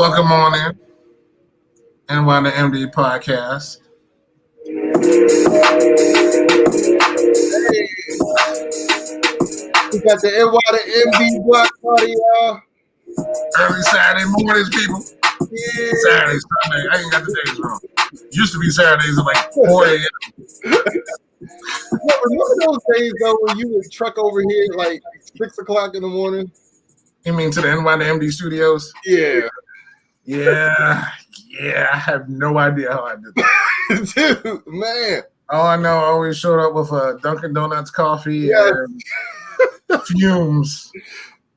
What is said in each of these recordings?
Welcome on in. WandaVision podcast. Hey, we got the WandaVision block party, y'all. Early Saturday mornings, people. Yeah. Saturday, Sunday. I ain't got the days wrong. Used to be Saturdays at like 4 a.m. Remember those days though when you would truck over here at like 6 o'clock in the morning? You mean to the NYMD studios? Yeah. Yeah. I have no idea how I did that. Dude, man. All I know, I always showed up with a Dunkin' Donuts coffee and fumes.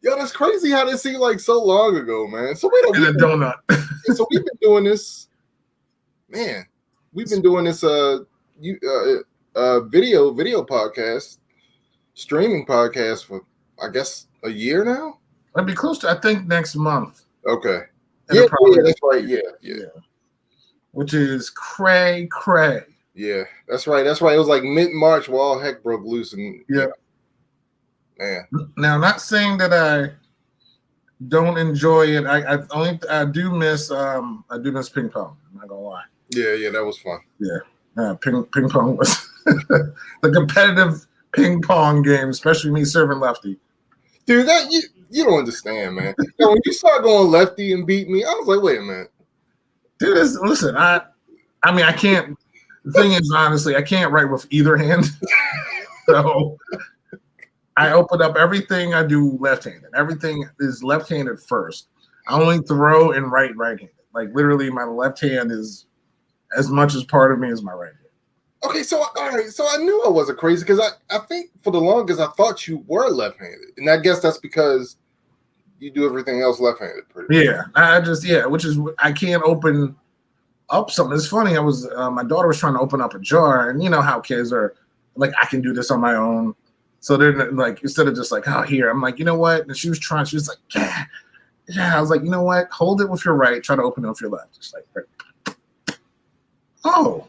Yo, that's crazy how this seemed like so long ago, man. So wait and a donut. So we've been doing this, man. We've been doing this video podcast, streaming podcast for I guess a year now. I'd be close to I think next month. Okay. Yeah, that's right. Yeah. Which is cray. Yeah, that's right. It was like mid-March where all heck broke loose, and man. Now, not saying that I don't enjoy it. I do miss ping pong. I'm not gonna lie. Yeah, that was fun. Yeah, ping pong was the competitive ping pong game, especially me serving lefty. Dude, that you don't understand, man. When you start going lefty and beat me, I was like, wait a minute. Dude, listen, I mean, I can't. The thing is, honestly, I can't write with either hand. So I open up everything I do left-handed. Everything is left-handed first. I only throw and right-handed. Like literally, my left hand is as much as part of me as my right hand. Okay, so all right, so I knew I wasn't crazy because I think for the longest I thought you were left-handed, and I guess that's because you do everything else left-handed. Which is I can't open up something. It's funny. I was my daughter was trying to open up a jar, and you know how kids are like, I can do this on my own. So they're like, instead of just like, oh, here, I'm like, you know what? And she was like, yeah. I was like, you know what? Hold it with your right. Try to open it with your left. Just like, right. Oh,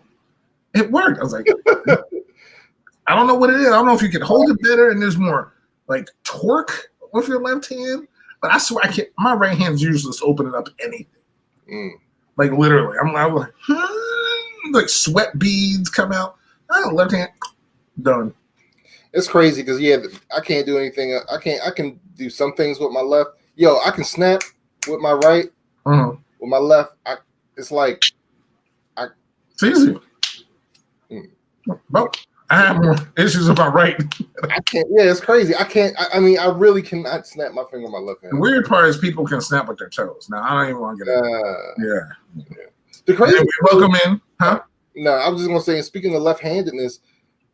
it worked. I was like, I don't know what it is. I don't know if you can hold it better and there's more like torque with your left hand. But I swear I can't. My right hand's useless opening up anything. Like literally, I'm like sweat beads come out. Left hand done. It's crazy because I can't do anything. I can do some things with my left. Yo, I can snap with my right. Mm-hmm. With my left, it's like it's easy. But I have more issues with my right. I can't. Yeah, it's crazy. I can't. I mean, I really cannot snap my finger with my left hand. The weird part is people can snap with their toes. Now I don't even want to get into Yeah. The crazy. Welcome in, huh? No, I was just gonna say. Speaking of left-handedness,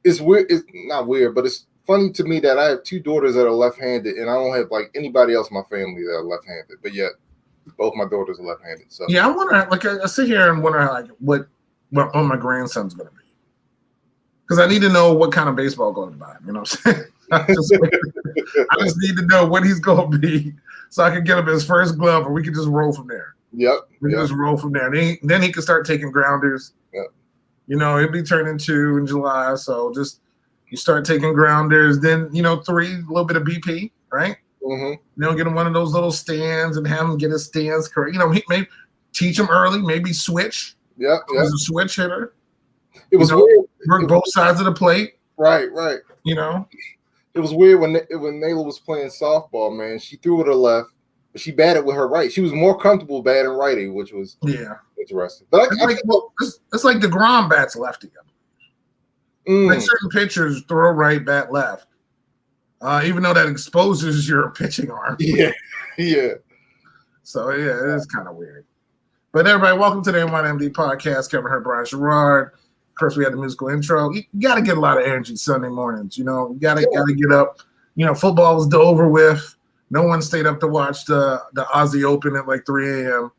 it's weird. It's not weird, but it's funny to me that I have two daughters that are left-handed, and I don't have like anybody else in my family that are left-handed. But yet, both my daughters are left-handed. So yeah, I wonder. Like, I sit here and wonder like what my grandson's gonna be. Because I need to know what kind of baseball going to buy. You know what I'm saying? I just need to know what he's going to be so I can get him his first glove, or we can just roll from there. Yep. We can just roll from there. Then he can start taking grounders. Yep. You know, it'll be turning 2 in July. So just you start taking grounders. Then, 3, a little bit of BP, right? Mm-hmm. Get him one of those little stands and have him get his stands correct. He maybe teach him early, maybe switch. Yeah. He's a switch hitter. It was weird. Work both sides of the plate. Right. It was weird when Nayla was playing softball, man. She threw with her left, but she batted with her right. She was more comfortable batting righty, which was interesting. But it's like DeGrom bats lefty. Like certain pitchers throw right, bat left. Even though that exposes your pitching arm. Yeah. So it is kind of weird. But everybody, welcome to the NYMD podcast. Kevin Hurt, Brian Sherrard. Of course, we had the musical intro. You got to get a lot of energy Sunday mornings. You got to get up. Football was over with. No one stayed up to watch the Aussie Open at like 3 a.m.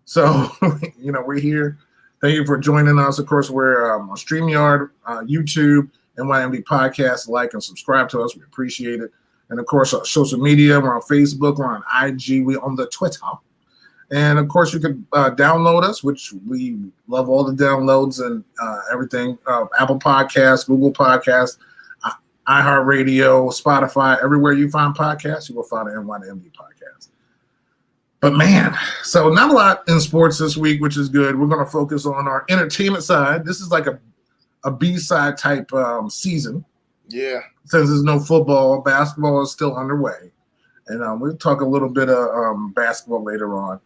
So, we're here. Thank you for joining us. Of course, we're on StreamYard, YouTube, NYMD podcast. Like and subscribe to us. We appreciate it. And, of course, social media. We're on Facebook. We're on IG. We're on the Twitter. And, of course, you can download us, which we love all the downloads and everything. Apple Podcasts, Google Podcasts, iHeartRadio, Spotify. Everywhere you find podcasts, you will find an NYMD podcast. But man, so not a lot in sports this week, which is good. We're going to focus on our entertainment side. This is like a B-side type season. Yeah. Since there's no football, basketball is still underway. And we'll talk a little bit of basketball later on.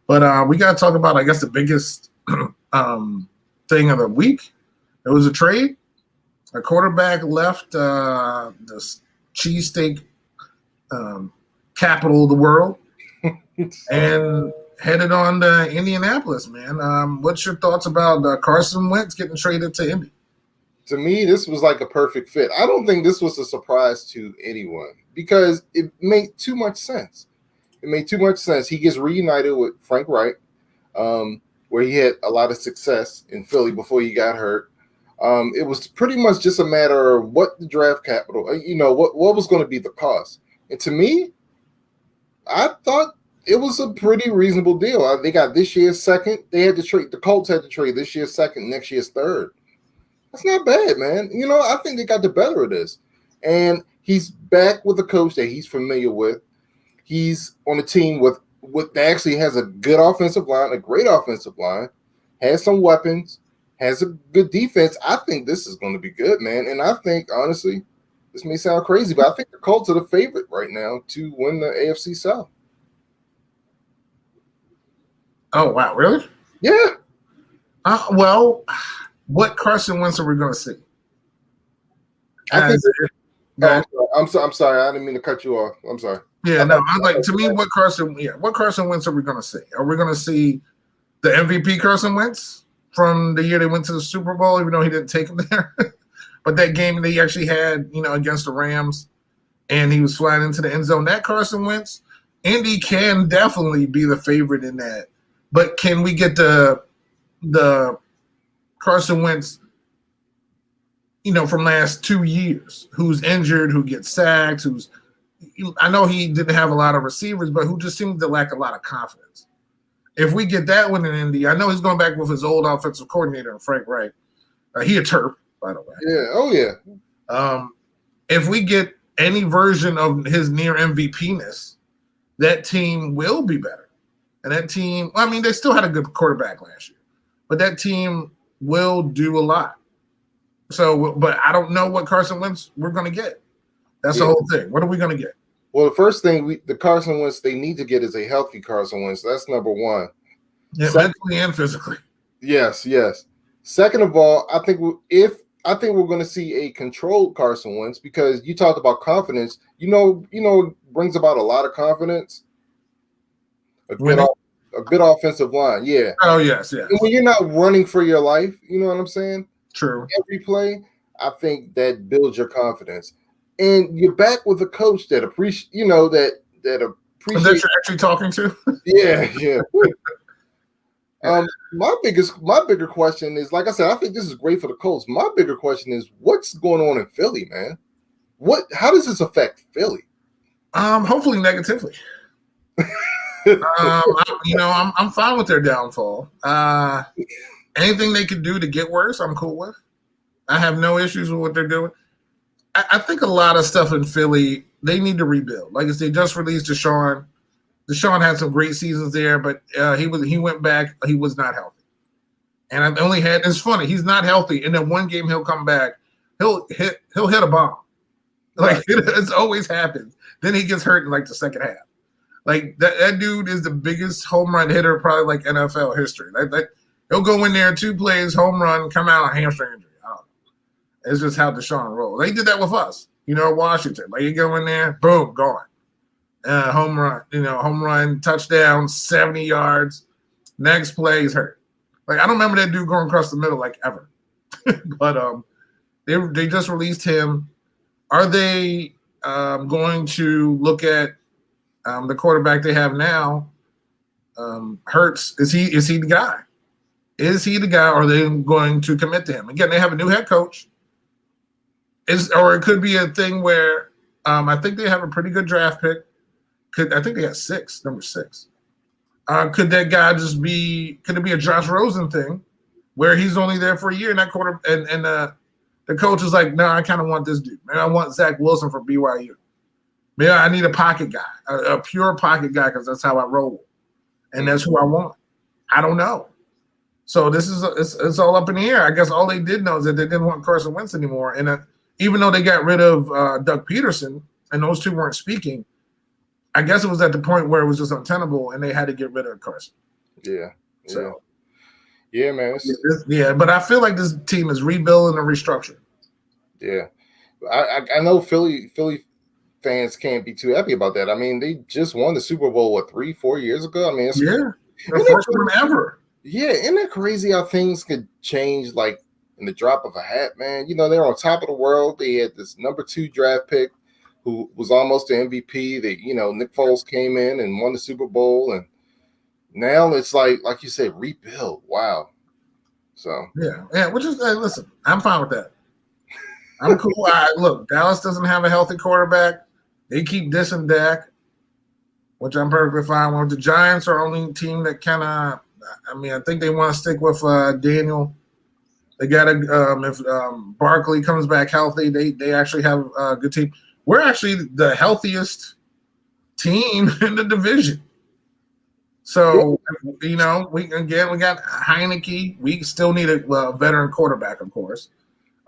But we got to talk about, I guess, the biggest thing of the week. It was a trade. A quarterback left the cheesesteak capital of the world and headed on to Indianapolis, man. What's your thoughts about Carson Wentz getting traded to Indy? To me, this was like a perfect fit. I don't think this was a surprise to anyone because it made too much sense. It made too much sense. He gets reunited with Frank Reich, where he had a lot of success in Philly before he got hurt. It was pretty much just a matter of what the draft capital, what was going to be the cost. And to me, I thought it was a pretty reasonable deal. They got this year's second. They had to trade. The Colts had to trade this year's second, next year's third. That's not bad, man. I think they got the better of this. And he's back with a coach that he's familiar with. He's on a team with that actually has a good offensive line, a great offensive line, has some weapons, has a good defense. I think this is going to be good, man. And I think, honestly, this may sound crazy, but I think the Colts are the favorite right now to win the AFC South. Oh, wow. Really? Yeah. Well, what Carson Wentz are we going to see? I'm sorry. I didn't mean to cut you off. I'm sorry. Yeah, no. I'm like, to me, what Carson Wentz are we going to see? Are we going to see the MVP Carson Wentz from the year they went to the Super Bowl, even though he didn't take him there? But that game that he actually had, against the Rams, and he was flying into the end zone. That Carson Wentz, Indy can definitely be the favorite in that. But can we get the Carson Wentz, from last 2 years, who's injured, who gets sacked, I know he didn't have a lot of receivers, but who just seemed to lack a lot of confidence. If we get that one in Indy, I know he's going back with his old offensive coordinator, Frank Reich. He a Terp, by the way. Yeah. Oh, yeah. If we get any version of his near MVP-ness, that team will be better. And that team, they still had a good quarterback last year, but that team will do a lot. So, but I don't know what Carson Wentz we're going to get. That's the whole thing. What are we going to get? Well, the first thing the Carson Wentz they need to get is a healthy Carson Wentz. That's number one. Yeah, mentally and physically. Yes. Second of all, I think we're going to see a controlled Carson Wentz because you talked about confidence. Brings about a lot of confidence. A good offensive line, yeah. Oh, yes. And when you're not running for your life, you know what I'm saying? True. Every play, I think that builds your confidence. And you're back with a coach that appreciates. That you're actually talking to. Yeah. My bigger question is, like I said, I think this is great for the Colts. My bigger question is, what's going on in Philly, man? How does this affect Philly? Hopefully negatively. I'm fine with their downfall. Anything they could do to get worse, I'm cool with. I have no issues with what they're doing. I think a lot of stuff in Philly, they need to rebuild. Like I said, they just released Deshaun. Deshaun had some great seasons there, but he went back. He was not healthy. And it's funny, he's not healthy. And then one game he'll come back, he'll hit a bomb. Like it's always happens. Then he gets hurt in like the second half. Like that dude is the biggest home run hitter probably like NFL history. Like he'll go in there 2 plays, home run, come out hamstring injury. I don't know. It's just how Deshaun rolls. They did that with us, Washington. Like you go in there, boom, gone. Home run, touchdown, 70 yards. Next play, he's hurt. Like I don't remember that dude going across the middle like ever. But they just released him. Are they going to look at the quarterback they have now? Hurts. Is he the guy? Is he the guy? Or are they going to commit to him? Again, they have a new head coach. Or it could be a thing where I think they have a pretty good draft pick. I think they got number 6. Could that guy could it be a Josh Rosen thing where he's only there for a year and that quarter and the coach is like, no, I kind of want this dude. Maybe I want Zach Wilson for BYU. Maybe I need a pocket guy, a pure pocket guy, because that's how I roll. and that's who I want. I don't know. So this is it's all up in the air. I guess all they did know is that they didn't want Carson Wentz anymore, and even though they got rid of Doug Peterson and those two weren't speaking, I guess it was at the point where it was just untenable, and they had to get rid of Carson. Yeah. So, yeah, man. Yeah, but I feel like this team is rebuilding and restructuring. Yeah, I know Philly fans can't be too happy about that. I mean, they just won the Super Bowl 3-4 years ago. I mean, it's the first one ever. Yeah, isn't it crazy how things could change like in the drop of a hat, man? You know, they're on top of the world. They had this number 2 draft pick who was almost the MVP. Nick Foles came in and won the Super Bowl, and now it's like you said, rebuild. Wow. So yeah, which is listen, I'm fine with that. I'm cool. Look, Dallas doesn't have a healthy quarterback. They keep dissing Dak, which I'm perfectly fine with. The Giants are only team that kind of. I mean, I think they want to stick with Daniel. They got to if Barkley comes back healthy, they actually have a good team. We're actually the healthiest team in the division. So we got Heineke. We still need a veteran quarterback, of course.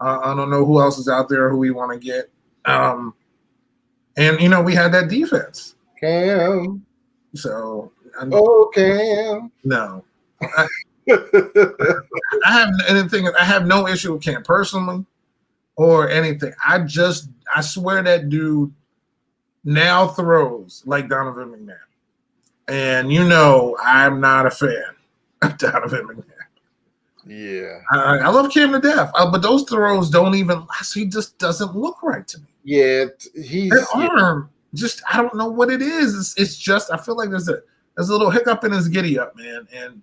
I don't know who else is out there who we want to get. And we had that defense. Cam. So Cam. No. I have no issue with Cam personally or anything. I swear that dude now throws like Donovan McNabb. And I'm not a fan of Donovan McNabb. Yeah. I love Cam to death. But those throws don't even last. He just doesn't look right to me. Yeah. His arm, just I don't know what it is. It's just I feel like there's a little hiccup in his giddy up, man. And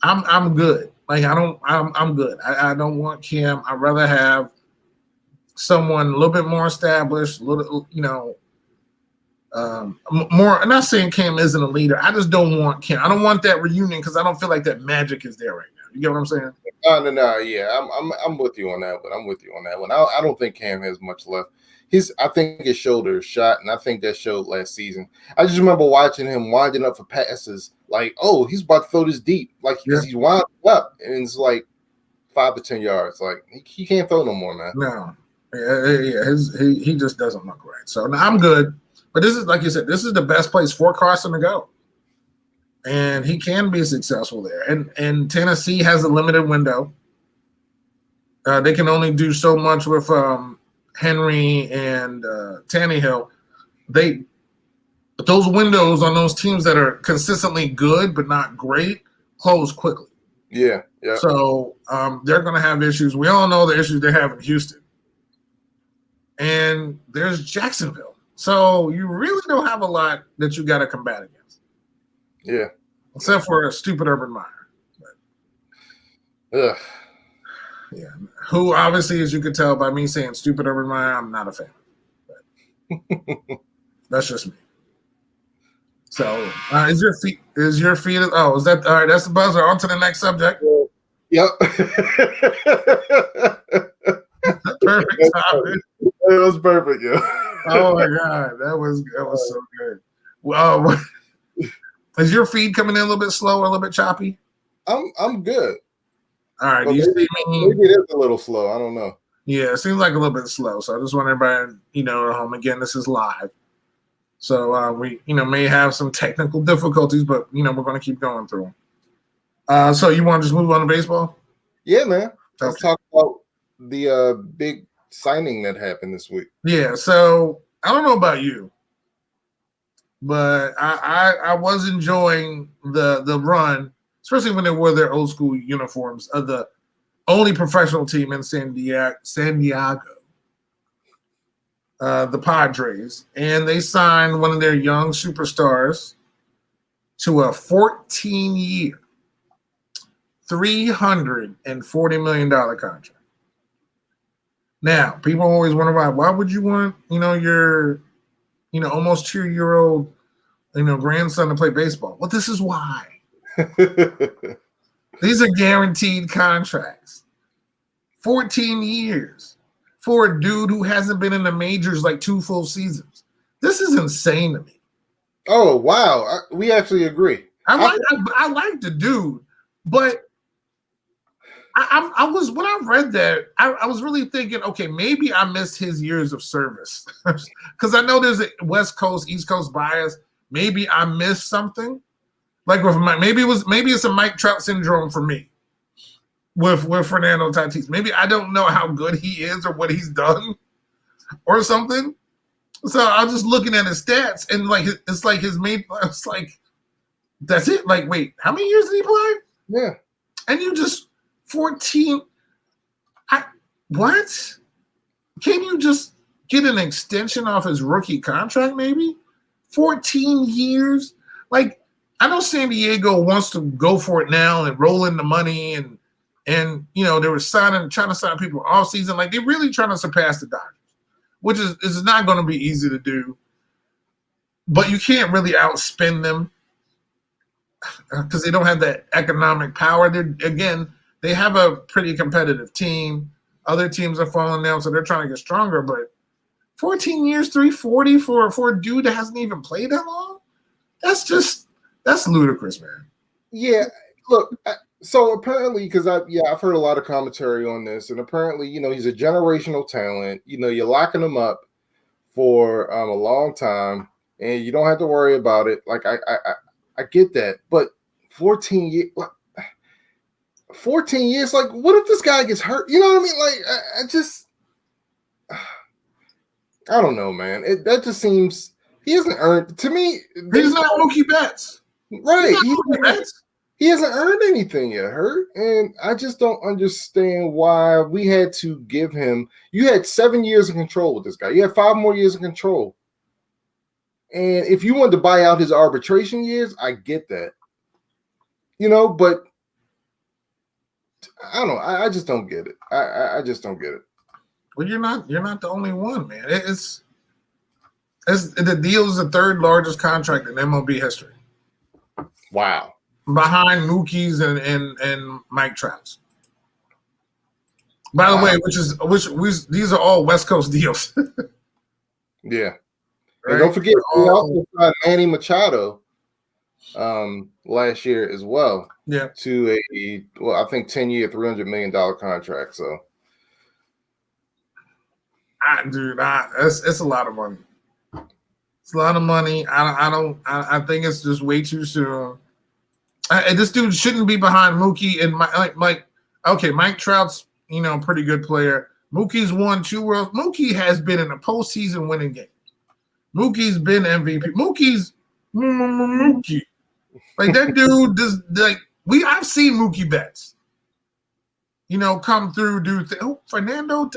I'm good. Like I'm good. I don't want Cam. I'd rather have someone a little bit more established, a little, more. I'm not saying Cam isn't a leader. I just don't want Cam. I don't want that reunion because I don't feel like that magic is there right now. You get what I'm saying? No. Yeah, I'm with you on that one. I don't think Cam has much left. I think his shoulder is shot, and I think that showed last season. I just remember watching him winding up for passes, like, oh, he's about to throw this deep, like because he's winding up, and it's like 5 to 10 yards. Like he can't throw no more, man. No, he just doesn't look right. So now I'm good, but this is like you said, this is the best place for Carson to go, and he can be successful there. And Tennessee has a limited window. They can only do so much with Henry and Tannehill. Those windows on those teams that are consistently good but not great close quickly. Yeah. So they're going to have issues. We all know the issues they have in Houston. And there's Jacksonville. So you really don't have a lot that you got to combat against. Yeah. Except for a stupid Urban Meyer. Ugh. Yeah. Who obviously, as you could tell by me saying stupid Urban Meyer, I'm not a fan. But that's just me. So is your feet? Oh, is that all right? That's the buzzer. On to the next subject. Yep. Perfect topic. It was perfect, yeah. Oh my God, that was so good. Well, is your feed coming in a little bit slow or a little bit choppy? I'm good. All right. Do you see me? Maybe it is a little slow. I don't know. Yeah, it seems like a little bit slow. So I just want everybody, at home. Again, this is live. So we, may have some technical difficulties, but we're going to keep going through them. So you want to just move on to baseball? Yeah, man. Let's talk about the big signing that happened this week. Yeah. So I don't know about you, but I was enjoying the run, especially when they wore their old school uniforms of the only professional team in San Diego. The Padres, and they signed one of their young superstars to a 14-year, $340 million contract. Now, people always wonder why would you want, your, almost 2-year-old, grandson to play baseball? Well, this is why. These are guaranteed contracts. 14 years. For a dude who hasn't been in the majors like 2 full seasons. This is insane to me. Oh, wow. We actually agree. I like the dude, but I was when I read that I was really thinking, okay, maybe I missed his years of service because I know there's a West Coast East Coast bias. Maybe I missed something. Like with maybe it's a Mike Trout syndrome for me with Fernando Tatis. Maybe I don't know how good he is or what he's done or something. So I was just looking at his stats and like it's like his main. It's like that's it. Like wait, how many years did he play? Yeah, and you just 14. What? Can you just get an extension off his rookie contract?Maybe 14 years. Like. I know San Diego wants to go for it now and roll in the money and you know they were trying to sign people all season. Like they're really trying to surpass the Dodgers, which is not going to be easy to do. But you can't really outspend them because they don't have that economic power. They have a pretty competitive team. Other teams are falling down, so they're trying to get stronger. But 14 years, 340 for a dude that hasn't even played that long. That's ludicrous, man. Yeah, look. So apparently, because I've heard a lot of commentary on this, and apparently, you know, he's a generational talent. You know, you're locking him up for a long time, and you don't have to worry about it. Like I get that, but 14 years, 14 years. Like, what if this guy gets hurt? You know what I mean? Like, I don't know, man. That just seems he hasn't earned to me. He's not Mookie Betts. Right. He hasn't earned anything yet, Hurt. And I just don't understand why we had to give him. You had 7 years of control with this guy. You had 5 more years of control. And if you wanted to buy out his arbitration years, I get that. You know, but I don't know. I just don't get it. I just don't get it. Well, you're not the only one, man. It's the deal is the third largest contract in MLB history. Wow. Behind Mookie's and Mike Trout's. By the way, these are all West Coast deals. Yeah. Right? And don't forget, we also signed Manny Machado last year as well. Yeah. To I think 10-year, $300 million contract. So it's a lot of money. It's a lot of money. I think it's just way too soon. This dude shouldn't be behind Mookie and Mike Trout's, you know, pretty good player. Mookie's won 2 Worlds. Mookie has been in a postseason winning game. Mookie's been MVP. Mookie's Mookie. Like that dude does I've seen Mookie Betts, you know, come through, Fernando.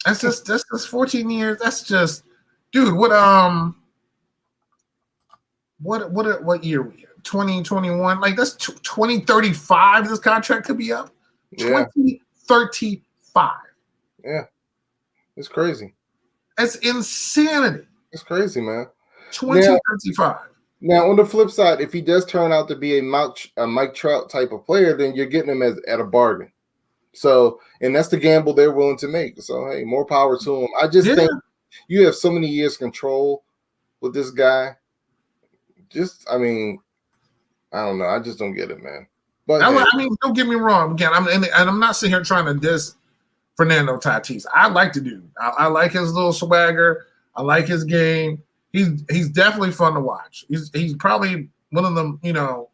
That's just 14 years. That's just, dude. What year we in? 2021. Like that's 2035. This contract could be up. Yeah. 2035. Yeah, it's crazy. That's insanity. It's crazy, man. 2035. Now, on the flip side, if he does turn out to be a Mike Trout type of player, then you're getting him at a bargain. So, and that's the gamble they're willing to make. So, hey, more power to him. I just think you have so many years control with this guy. I don't know. I just don't get it, man. But don't get me wrong. Again, I'm not sitting here trying to diss Fernando Tatis. I like the dude. I like his little swagger. I like his game. He's definitely fun to watch. He's probably one of them, you know,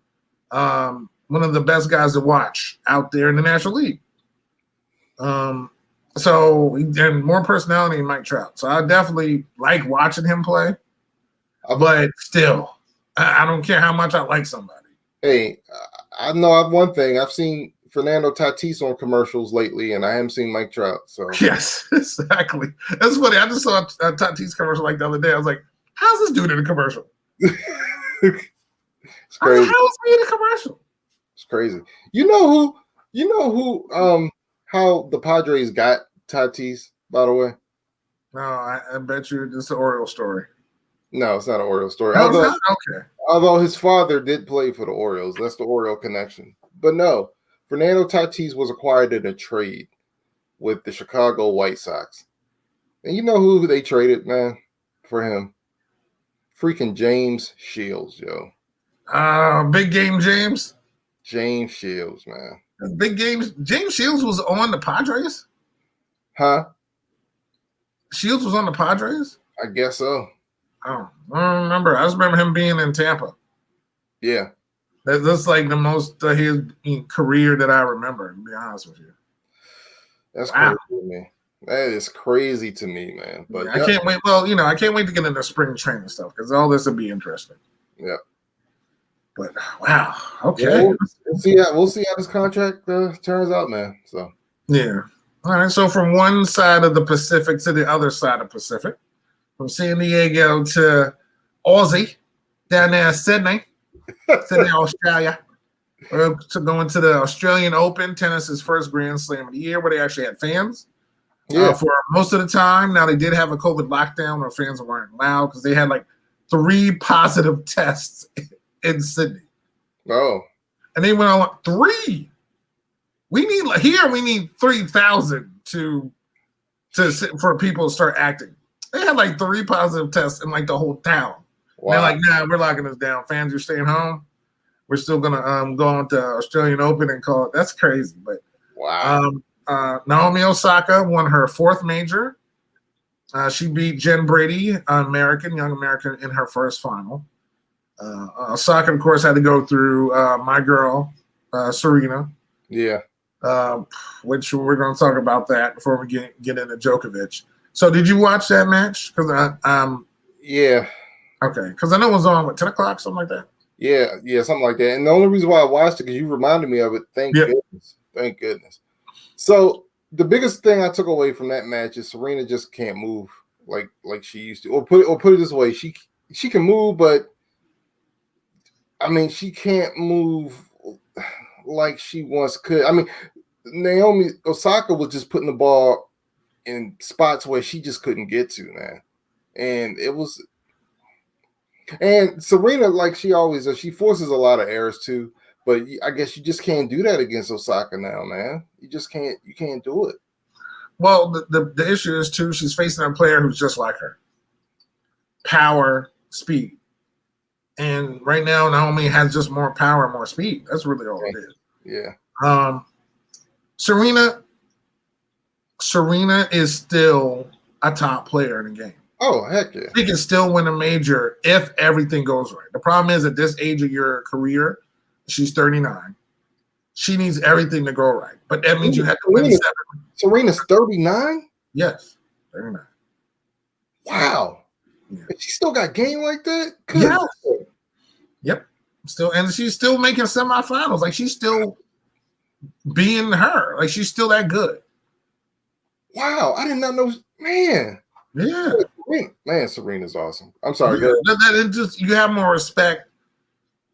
one of the best guys to watch out there in the National League. So and more personality than Mike Trout. So I definitely like watching him play. But still, I don't care how much I like somebody. Hey, I know one thing. I've seen Fernando Tatis on commercials lately, and I haven't seen Mike Trout. So yes, exactly. That's funny. I just saw a Tatis commercial like the other day. I was like, how's this dude in a commercial? It's crazy. How is he in a commercial? It's crazy. You know who how the Padres got Tatis, by the way? No, I bet you it's an Oriole story. No, it's not an Oriole story. No, okay. Although his father did play for the Orioles. That's the Oriole connection. But no, Fernando Tatis was acquired in a trade with the Chicago White Sox. And you know who they traded, man, for him? Freaking James Shields, yo. Big game James. James Shields, man. Big games. James Shields was on the Padres? Huh? Shields was on the Padres? I guess so. Oh, I don't remember. I just remember him being in Tampa. Yeah. That's like the most his career that I remember, to be honest with you. That's crazy to me. That is crazy to me, man. But I can't wait. Well, I can't wait to get into spring training stuff because all this will be interesting. Yeah. But wow, okay. Yeah, we'll see how this contract turns out, man. So yeah. All right. So from one side of the Pacific to the other side of the Pacific, from San Diego to Aussie, down there in Sydney, Australia. We're going to the Australian Open, tennis's first Grand Slam of the year, where they actually had fans. yeah. For most of the time. Now they did have a COVID lockdown where fans weren't allowed because they had like 3 positive tests in Sydney. Oh. And they went on 3. We need 3,000 for people to start acting. They had like 3 positive tests in like the whole town. Wow. They're like, nah, we're locking this down. Fans are staying home. We're still gonna go on to Australian Open and call it. That's crazy. But wow. Naomi Osaka won her 4th major. She beat Jen Brady, young American, in her first final. Osaka, of course, had to go through my girl, Serena. Yeah. Which we're going to talk about that before we get into Djokovic. So, did you watch that match? Because yeah. Okay, because I know it was on 10 o'clock, something like that. Yeah, something like that. And the only reason why I watched it because you reminded me of it. Thank goodness. So the biggest thing I took away from that match is Serena just can't move like she used to. Or put it this way, she can move, but I mean she can't move like she once could. I mean, Naomi Osaka was just putting the ball in spots where she just couldn't get to, man. And Serena, like she always does, she forces a lot of errors too. But I guess you just can't do that against Osaka now, man. You just can't. You can't do it. Well, the issue is too, she's facing a player who's just like her. Power, speed. And right now, Naomi has just more power and more speed. That's really all it is. Yeah. Serena is still a top player in the game. Oh, heck yeah. She can still win a major if everything goes right. The problem is at this age of your career, she's 39. She needs everything to go right. But that means you have to win 7. Serena's 39? Yes, 39. Wow. Yeah. She still got game like that? Yes. Yep. And she's still making semifinals. Like she's still being her. Like she's still that good. Wow. I did not know. Man. Yeah. Man, Serena's awesome. I'm sorry. You have more respect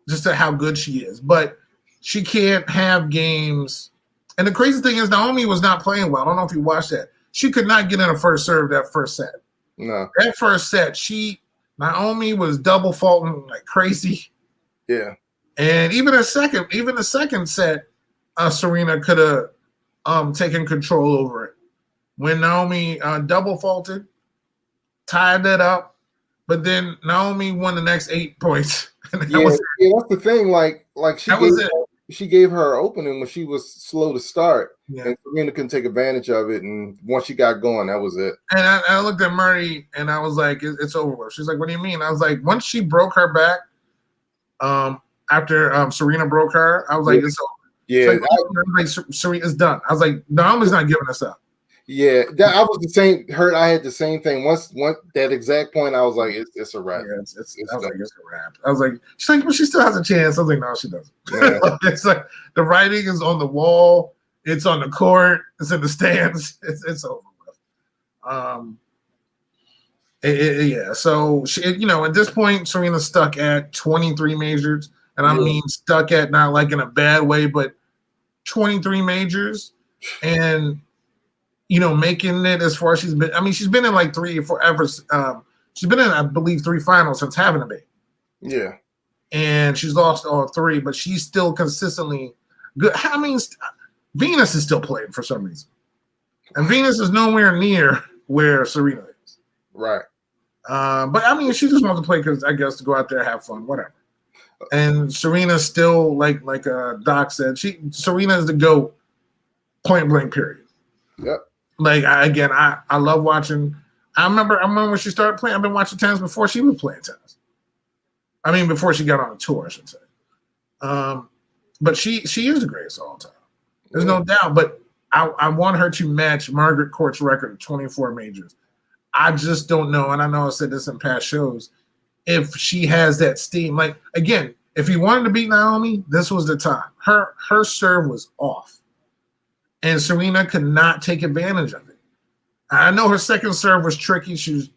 just to how good she is. But she can't have games. And the crazy thing is Naomi was not playing well. I don't know if you watched that. She could not get in a first serve that first set. No. That first set, Naomi was double faulting like crazy. Yeah. And even the second set, Serena could have taken control over it. When Naomi double faulted, tied that up, but then Naomi won the next 8 points. That's the thing. Like she gave her opening when she was slow to start, and Serena couldn't take advantage of it. And once she got going, that was it. And I looked at Murray, and I was like, "It's over with." She's like, "What do you mean?" I was like, "Once she broke her back, after Serena broke her, I was like, it's over." Yeah, Serena's done. I was like, Naomi's not giving us up. Yeah, I was the same. I had the same thing. Once that exact point, I was like, it's a wrap. Yeah, it's a wrap. I was like, she's like, well, she still has a chance. I was like, no, she doesn't. Yeah. It's like the writing is on the wall. It's on the court. It's in the stands. It's over with. So she, at this point, Serena's stuck at 23 majors, and I mean stuck at not like in a bad way, but 23 majors, and making it as far as she's been. I mean, she's been in like 3 or 4 ever. She's been in, I believe, 3 finals since having a baby. Yeah. And she's lost all 3, but she's still consistently good. I mean, Venus is still playing for some reason. And Venus is nowhere near where Serena is. Right. But I mean, she just wants to play because I guess to go out there, have fun, whatever. And Serena's still like Doc said, Serena is the GOAT, point blank, period. Yep. Like I love watching. I remember when she started playing. I've been watching tennis before she was playing tennis. I mean, before she got on a tour, I should say. But she is the greatest of all time. There's no doubt. But I want her to match Margaret Court's record of 24 majors. I just don't know, and I know I said this in past shows, if she has that steam. Like, again, if you wanted to beat Naomi, this was the time. Her serve was off, and Serena could not take advantage of it. I know her second serve was tricky. She was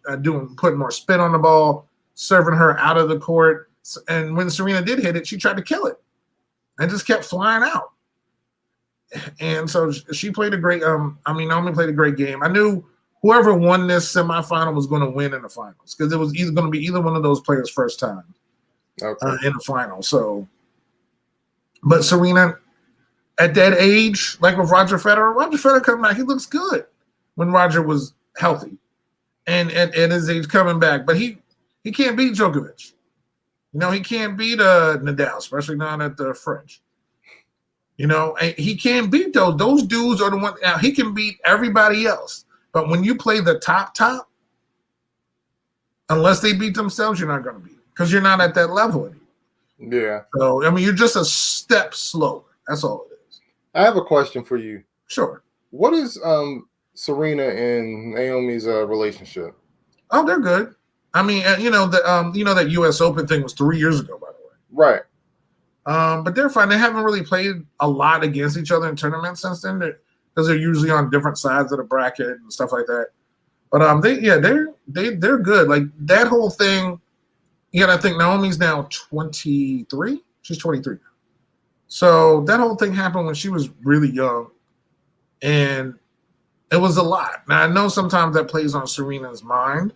putting more spin on the ball, serving her out of the court. And when Serena did hit it, she tried to kill it and just kept flying out. And so she played a great Naomi played a great game. I knew whoever won this semifinal was going to win in the finals because it was either going to be either one of those players' first time in the final. So, but Serena, at that age, like with Roger Federer coming back, he looks good when Roger was healthy, and at his age coming back. But he can't beat Djokovic. He can't beat Nadal, especially not at the French. He can't beat those. Those dudes are the ones. Now he can beat everybody else. But when you play the top, unless they beat themselves, you're not going to beat them because you're not at that level anymore. Yeah. So, I mean, you're just a step slower. That's all it is. I have a question for you. Sure. What is Serena and Naomi's relationship? Oh, they're good. I mean, that U.S. Open thing was 3 years ago, by the way. Right. But they're fine. They haven't really played a lot against each other in tournaments since then. Because they're usually on different sides of the bracket and stuff like that. But they're good. Like that whole thing, you gotta think Naomi's now 23. She's 23 now. So that whole thing happened when she was really young. And it was a lot. Now I know sometimes that plays on Serena's mind,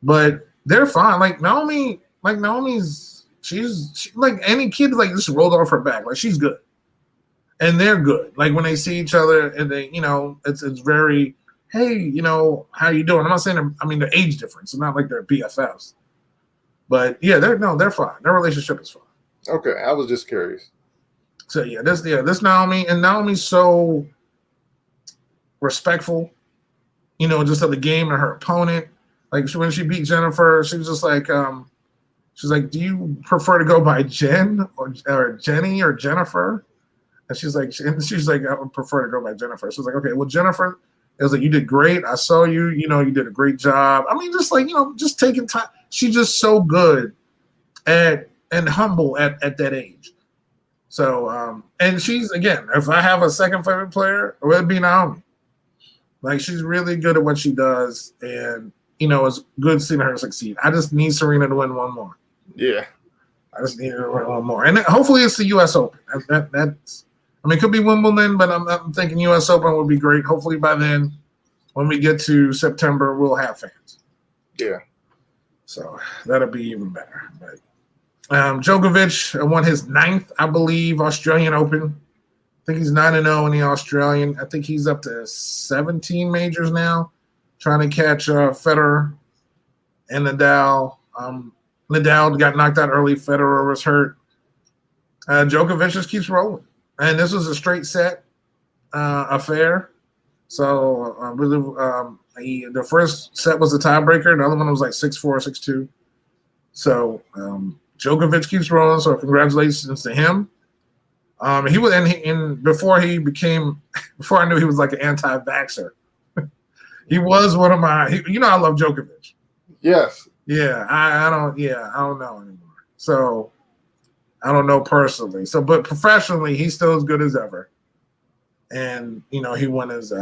but they're fine. Like Naomi's she's like any kid like just rolled off her back. Like she's good. And they're good. Like when they see each other and they, it's very, hey, how you doing? I'm not saying the age difference. It's not like they're BFFs. But yeah, they're fine. Their relationship is fine. Okay, I was just curious. So this Naomi, and Naomi's so respectful, just of the game and her opponent. Like when she beat Jennifer, she was just like, she's like, do you prefer to go by Jen or Jenny or Jennifer? And she's like, I would prefer to go by Jennifer. So I was like, okay, well, Jennifer, it was like, you did great. I saw you, you did a great job. I mean, just like, just taking time. She's just so good and humble at that age. So, and she's, again, if I have a second favorite player, it would be Naomi. Like, she's really good at what she does. And, it's good seeing her succeed. I just need Serena to win one more. Yeah. I just need her to win one more. And hopefully it's the U.S. Open. That's it could be Wimbledon, but I'm thinking U.S. Open would be great. Hopefully by then, when we get to September, we'll have fans. Yeah. So that'll be even better. But Djokovic won his 9th, I believe, Australian Open. I think he's 9-0 in the Australian. I think he's up to 17 majors now, trying to catch Federer and Nadal. Nadal got knocked out early. Federer was hurt. Djokovic just keeps rolling. And this was a straight set affair. So the first set was a tiebreaker. The other one was like 6-4, 6-2. So Djokovic keeps rolling. So congratulations to him. He was before I knew he was like an anti-vaxxer. He was one of my. I love Djokovic. Yes. Yeah, I don't know anymore. So. I don't know personally. So, but professionally, he's still as good as ever. And, he won his, his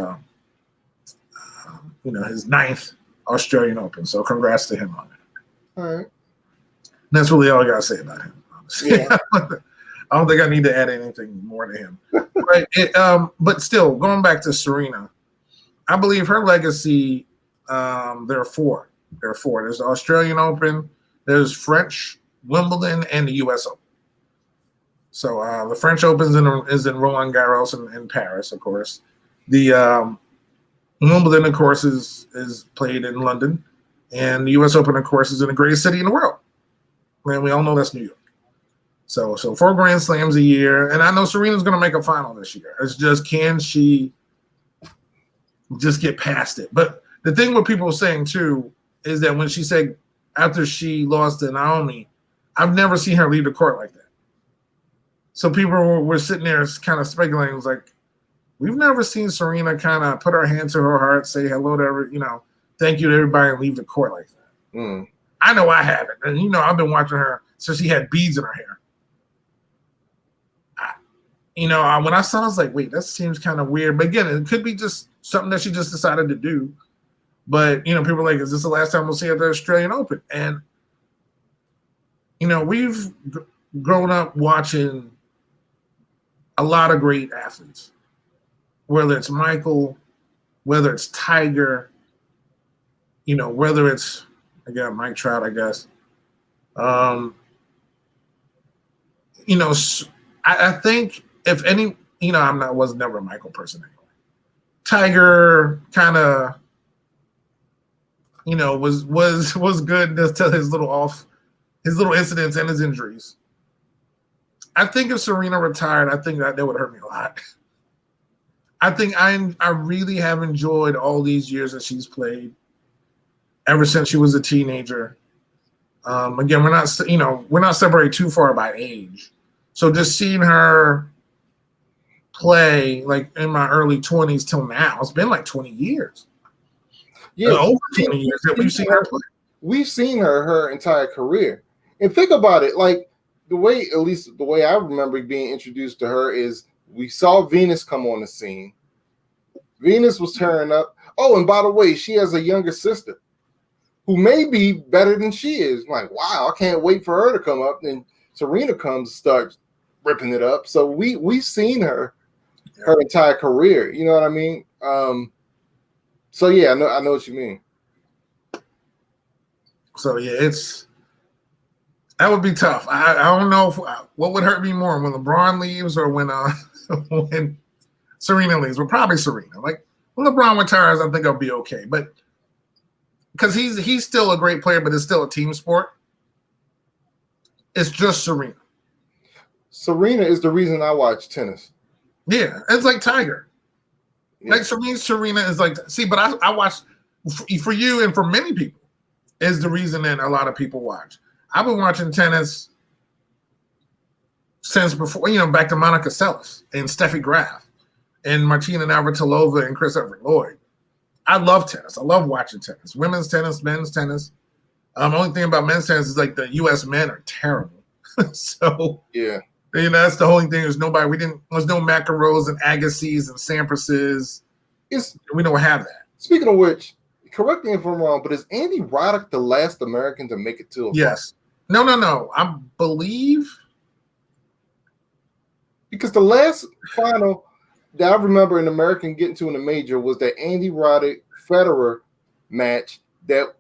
9th Australian Open. So congrats to him on it. All right. That's really all I got to say about him. Yeah. I don't think I need to add anything more to him. But still, going back to Serena, I believe her legacy, there are four. There's the Australian Open, there's French, Wimbledon, and the U.S. Open. So the French Open is in Roland Garros in Paris, of course. The Wimbledon, of course, is played in London, And the U.S. Open, of course, is in the greatest city in the world. And we all know that's New York. So 4 Grand Slams a year. And I know Serena's going to make a final this year. It's just, can she just get past it? But the thing what people are saying, too, is that when she said after she lost to Naomi, I've never seen her leave the court like that. So people were sitting there kind of speculating. It was like, we've never seen Serena kind of put her hand to her heart, say hello to every, thank you to everybody, and leave the court like that. Mm. I know I haven't. And, I've been watching her since she had beads in her hair. When I saw it, I was like, wait, that seems kind of weird. But again, it could be just something that she just decided to do. But, people are like, is this the last time we'll see her at the Australian Open? And, we've grown up watching a lot of great athletes, whether it's Michael, whether it's Tiger, whether it's, again, Mike Trout, I guess. I think if any, was never a Michael person anyway. Tiger kind of, was good until his little incidents and his injuries. I think if Serena retired, I think that would hurt me a lot. I think I really have enjoyed all these years that she's played, ever since she was a teenager. Again, we're not separated too far by age. So just seeing her play like in my early 20s till now, it's been like 20 years. Yeah, over 20 years that we've seen her play. We've seen her entire career. And think about it, like the way I remember being introduced to her is we saw Venus come on the scene. Venus was tearing up. Oh, and by the way, she has a younger sister who may be better than she is. I'm like, wow, I can't wait for her to come up. And Serena comes and starts ripping it up. So we've seen her entire career. You know what I mean? So yeah, I know what you mean. So yeah, that would be tough. I don't know what would hurt me more, when LeBron leaves or when when Serena leaves. Well, probably Serena. Like when LeBron retires, I think I'll be okay. But because he's still a great player, but it's still a team sport. It's just Serena. Serena is the reason I watch tennis. Yeah, it's like Tiger. Yeah. Like Serena is like, but I watch for you and for many people is the reason that a lot of people watch. I've been watching tennis since before, back to Monica Seles and Steffi Graf and Martina Navratilova and Chris Evert-Lloyd. I love tennis. I love watching tennis. Women's tennis, men's tennis. The only thing about men's tennis is like the U.S. men are terrible. So yeah, that's the only thing. There's no McEnroes and Agassi's and Sampras's. We don't have that. Speaking of which, correct me if I'm wrong, but is Andy Roddick the last American to make it to a yes. No. I believe because the last final that I remember an American getting to in a major was that Andy Roddick Federer match that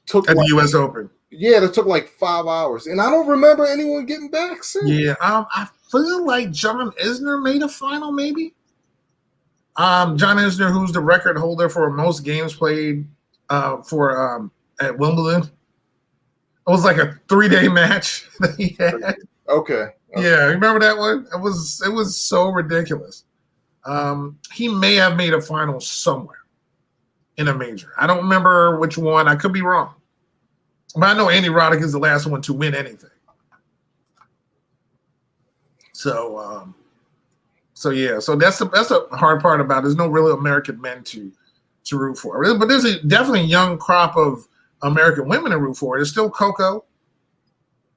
took at the U.S. Open. Yeah, that took like 5 hours, and I don't remember anyone getting back since. Yeah, I feel like John Isner made a final, maybe. John Isner, who's the record holder for most games played at Wimbledon. It was like a 3-day match that he had. Okay. Yeah, remember that one? It was so ridiculous. He may have made a final somewhere in a major. I don't remember which one. I could be wrong. But I know Andy Roddick is the last one to win anything. So yeah. So that's a hard part about it. There's no real American men to root for. But there's definitely a young crop of American women to root for. There's still Coco.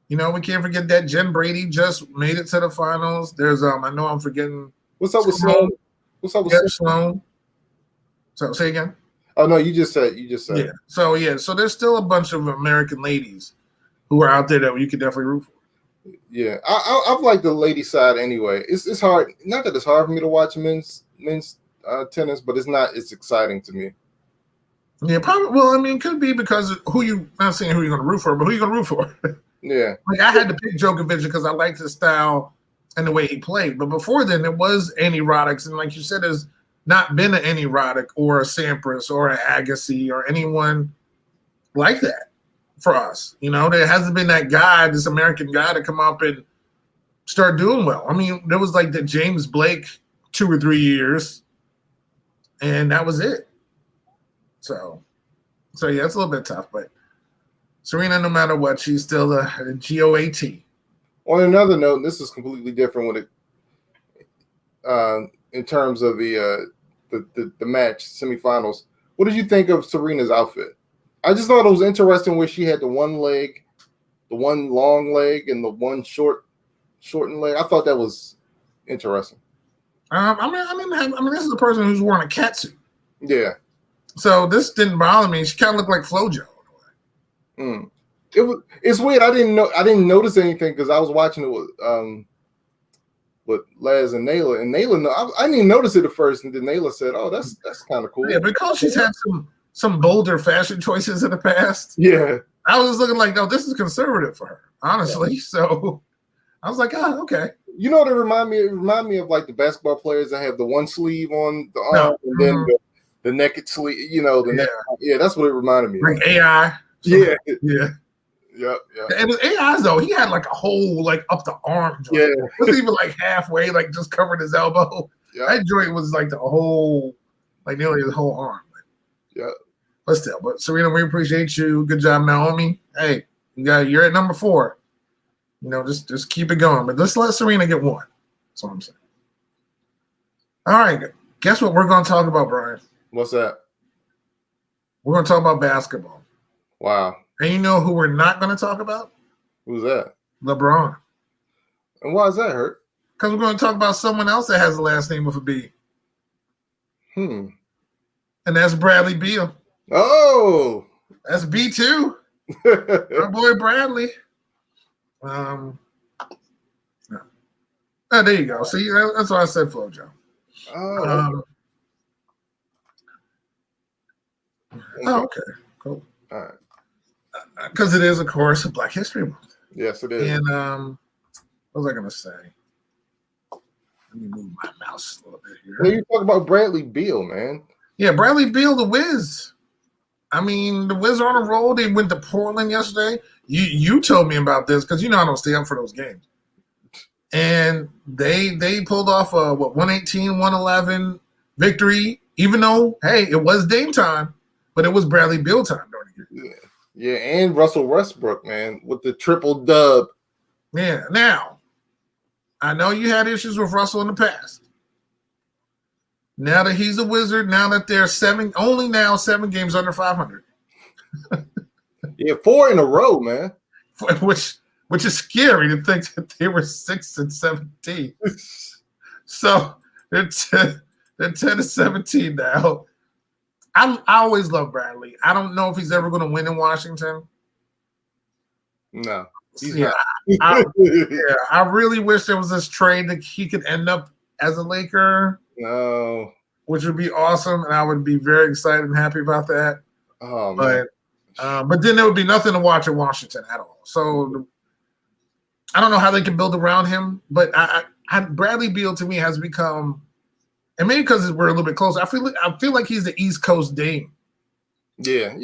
We can't forget that Jen Brady just made it to the finals. There's I know I'm forgetting. What's up with Sloan? What's up with Sloan? So say again. Oh no, you just said. Yeah. So there's still a bunch of American ladies who are out there that you could definitely root for. Yeah, I've liked the lady side anyway. It's hard. Not that it's hard for me to watch men's tennis, but it's exciting to me. Yeah, probably. Well, I mean, it could be because not saying who you're going to root for, but who you're going to root for. Yeah. Like I had to pick Djokovic because I liked his style and the way he played. But before then, it was Andy Roddick, and like you said, there's not been an Andy Roddick or a Sampras or an Agassi or anyone like that for us. You know, there hasn't been that guy, this American guy, to come up and start doing well. I mean, there was like the James Blake 2 or 3 years, and that was it. So yeah, it's a little bit tough, but Serena, no matter what, she's still a GOAT. On another note, this is completely different with it in terms of the match semifinals. What did you think of Serena's outfit? I just thought it was interesting where she had the one leg, the one long leg, and the one shortened leg. I thought that was interesting. I mean, this is a person who's wearing a catsuit. Yeah. So this didn't bother me. She kind of looked like FloJo. It's weird. I didn't notice anything because I was watching it with Laz and Nayla, and Nayla, I didn't even notice it at first, and then Nayla said, "Oh, that's kind of cool." Yeah, because she's had some bolder fashion choices in the past. Yeah, I was looking like, no, this is conservative for her, honestly. Yeah. So I was like, oh, okay. You know what it remind me? It remind me of like the basketball players that have the one sleeve on the arm and then the naked sleeve. You know, neck. Yeah, that's what it reminded me. Like AI. Yeah. Yep. And with AI though, he had like a whole like up the arm joint. Yeah. It wasn't even like halfway, like just covered his elbow. Yeah. That joint was like the whole, like nearly his whole arm. Yeah. But Serena, we appreciate you. Good job, Naomi. Hey, you're at number 4. You know, just keep it going. But let's let Serena get one. That's what I'm saying. All right. Guess what we're going to talk about, Brian? What's that? We're going to talk about basketball. Wow. And you know who we're not going to talk about? Who's that? LeBron. And why is that, Hurt? Because we're going to talk about someone else that has the last name with a B. And that's Bradley Beal. Oh. That's B2. Our boy Bradley. Oh, there you go. See, that's why I said FloJo. Okay. Cool. All right. Because it is, of course, Black History Month. Yes, it is. And what was I going to say? Let me move my mouse a little bit here. Well, you talk about Bradley Beal, man. Yeah, Bradley Beal, the Wiz. I mean, the Wiz are on a roll. They went to Portland yesterday. You told me about this because you know I don't stay up for those games. And they pulled off a 118-111 victory, even though, hey, it was Dame time, but it was Bradley Beal time during the game. Yeah, and Russell Westbrook, man, with the triple dub. Yeah, now, I know you had issues with Russell in the past. Now that he's a Wizard, now that they're 7 games under 500. Yeah, 4 in a row, man. Which is scary to think that they were 6-17. So they're 10-17 now. I always love Bradley. I don't know if he's ever going to win in Washington. No, he's not. I really wish there was this trade that he could end up as a Laker. No, which would be awesome, and I would be very excited and happy about that. Oh, man. But then there would be nothing to watch in Washington at all. So I don't know how they can build around him, but Bradley Beal to me has become, and maybe because we're a little bit closer, I feel like he's the East Coast Dame. Yeah,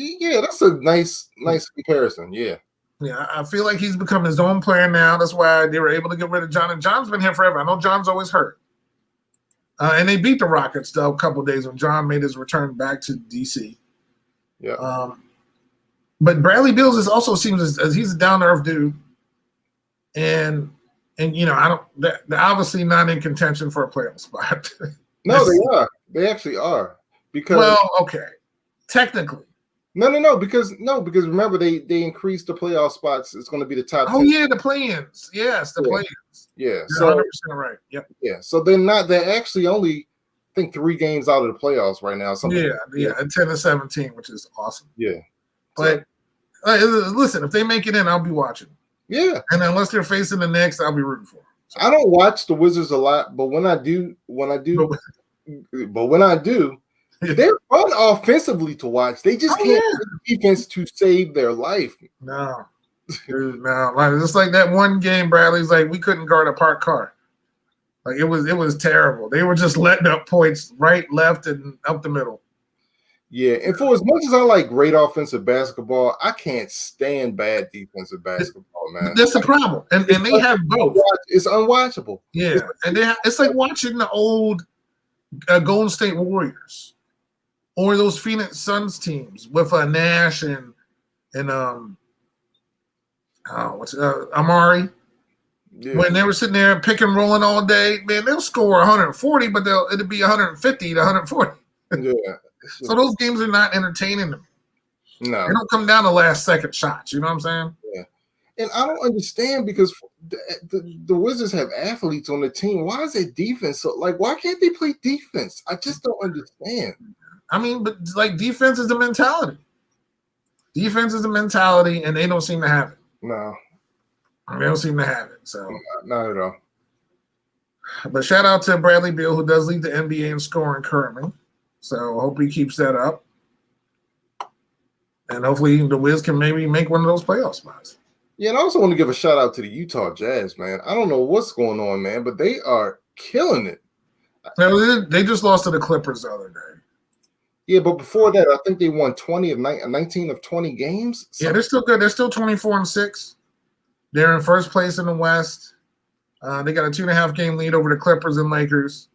that's a nice comparison. Yeah, I feel like he's become his own player now. That's why they were able to get rid of John, and John's been here forever. I know John's always hurt. And they beat the Rockets, though, a couple of days when John made his return back to D.C. Yeah. But Bradley Beal also seems as he's a down-to-earth dude. And you know, they're obviously not in contention for a playoff spot. No, they are. They actually are. Because okay. Technically. No, because remember they increased the playoff spots. It's going to be the top 10. Oh yeah, the play-ins. Yes, the play-ins. Yeah. You're 100% right. Yep. Yeah. So they're actually only I think 3 games out of the playoffs right now. Yeah, 10-17, which is awesome. Yeah. But listen, if they make it in, I'll be watching. Yeah. And unless they're facing the Knicks, I'll be rooting for them. So. I don't watch the Wizards a lot, but when I do, they're fun offensively to watch. They just can't play defense to save their life. No. Dude, no. Like, just like that one game, Bradley's like, we couldn't guard a parked car. Like it was terrible. They were just letting up points right, left, and up the middle. Yeah, and for as much as I like great offensive basketball, I can't stand bad defensive basketball, man. That's the problem, and they have both. It's unwatchable. Yeah, and it's like watching the old Golden State Warriors or those Phoenix Suns teams with Nash and Amari. Yeah. When they were sitting there pick and rolling all day, man, they'll score 140, but it'll be 150 to 140. Yeah. So those games are not entertaining to me. No. They don't come down to last second shots. You know what I'm saying? Yeah. And I don't understand because the Wizards have athletes on the team. Why is their defense so why can't they play defense? I just don't understand. I mean, but defense is the mentality. Defense is the mentality, and they don't seem to have it. No. They don't seem to have it. So not at all. But shout out to Bradley Beal, who does lead the NBA in scoring currently. So hope he keeps that up. And hopefully the Wiz can maybe make one of those playoff spots. Yeah, and I also want to give a shout out to the Utah Jazz, man. I don't know what's going on, man, but they are killing it. No, they just lost to the Clippers the other day. Yeah, but before that, I think they won 19 of 20 games. Yeah, they're still good. They're still 24-6. They're in first place in the West. They got a 2.5 game lead over the Clippers and Lakers.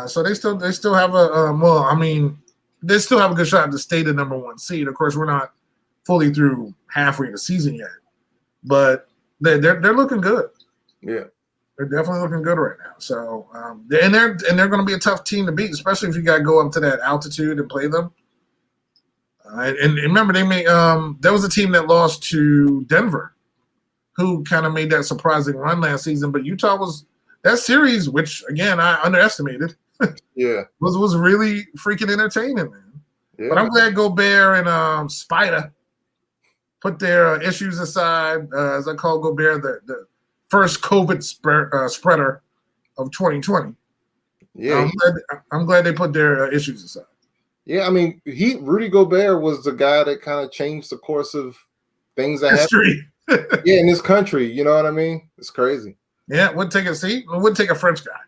So they still have they still have a good shot to stay the number one seed. Of course, we're not fully through halfway the season yet, but they're looking good. Yeah, they're definitely looking good right now. So they're going to be a tough team to beat, especially if you got to go up to that altitude and play them. And remember, there was a team that lost to Denver, who kind of made that surprising run last season. But Utah was that series, which again I underestimated. Yeah, was really freaking entertaining, man. Yeah. But I'm glad Gobert and Spider put their issues aside. As I call Gobert the first COVID spreader of 2020. Yeah, I'm glad they put their issues aside. Yeah, I mean, Rudy Gobert was the guy that kind of changed the course of things that history. Yeah, in this country, you know what I mean? It's crazy. Yeah, it wouldn't take a French guy.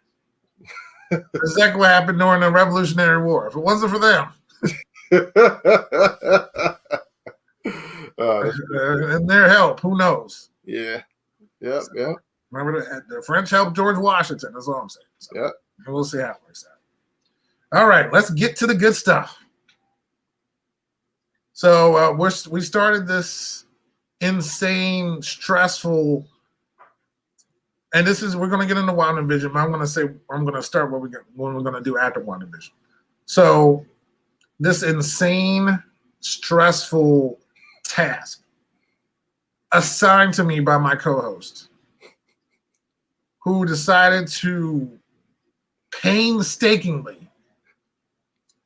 Exactly what happened during the Revolutionary War. If it wasn't for them, and their help, who knows? Yeah, yeah, so, yeah. Remember the French helped George Washington. That's all I'm saying. So, yeah, and we'll see how it works out. All right, let's get to the good stuff. So we started this insane, stressful. And we're going to get into WandaVision, but I'm going to start what we're going to do after WandaVision. So this insane, stressful task assigned to me by my co-host, who decided to painstakingly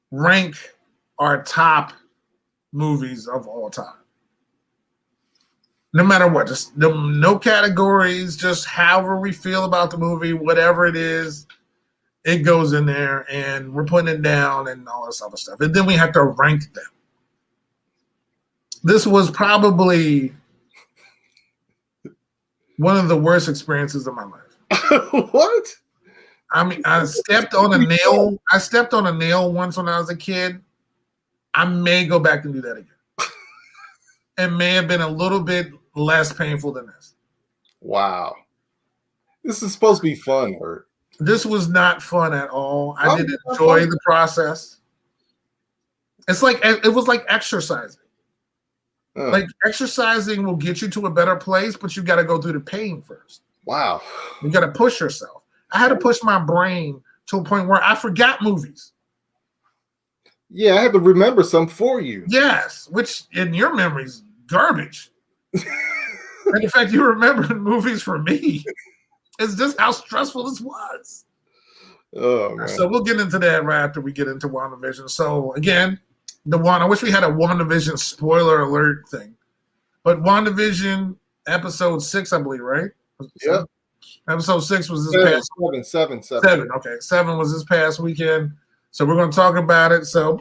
rank our top movies of all time. No matter what, just no categories, just however we feel about the movie, whatever it is, it goes in there, and we're putting it down and all this other stuff. And then we have to rank them. This was probably one of the worst experiences of my life. What? I mean, I stepped on a nail. I stepped on a nail once when I was a kid. I may go back and do that again. It may have been a little bit less painful than this. Wow. This is supposed to be fun, Bert. This was not fun at all. I didn't enjoy the process. It was like exercising. Like exercising will get you to a better place, but you got to go through the pain first. Wow. You got to push yourself. I had to push my brain to a point where I forgot movies. Yeah, I had to remember some for you. Yes, which in your memory's garbage. And in fact, you remember movies for me. It's just how stressful this was. Oh, man. So we'll get into that right after we get into WandaVision. So again, I wish we had a WandaVision spoiler alert thing. But WandaVision episode 6, I believe, right? Yep. Episode 6 was this past seven. 7. Okay, 7 was this past weekend. So we're going to talk about it. So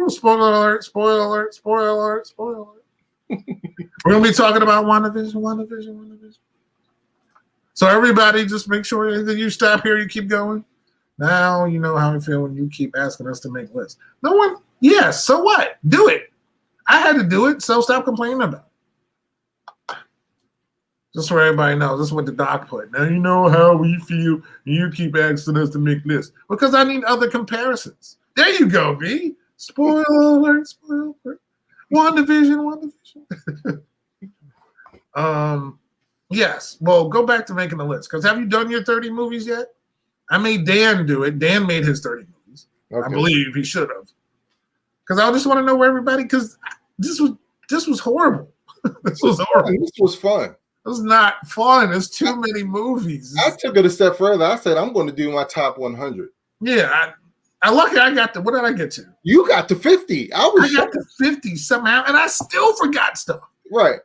spoiler alert, spoiler alert, spoiler alert, spoiler alert. We're going to be talking about WandaVision. So everybody just make sure that you stop here, you keep going. Now you know how I feel when you keep asking us to make lists. No one, yes, so what? Do it. I had to do it, so stop complaining about it. Just so everybody knows, this is what the doc put. Now you know how we feel when you keep asking us to make lists. Because I need other comparisons. There you go, B. Spoiler alert, spoiler alert. WandaVision. Yes. Well, go back to making the list. Because have you done your 30 movies yet? I made Dan do it. Dan made his 30 movies. Okay. I believe he should have. Because I just want to know where everybody. Because this was horrible. This was horrible. This was fun. It was not fun. There's too many movies. I took it a step further. I said I'm going to do my top 100. Yeah. I got to. What did I get to? You got to 50. I got to 50 somehow, and I still forgot stuff. Right.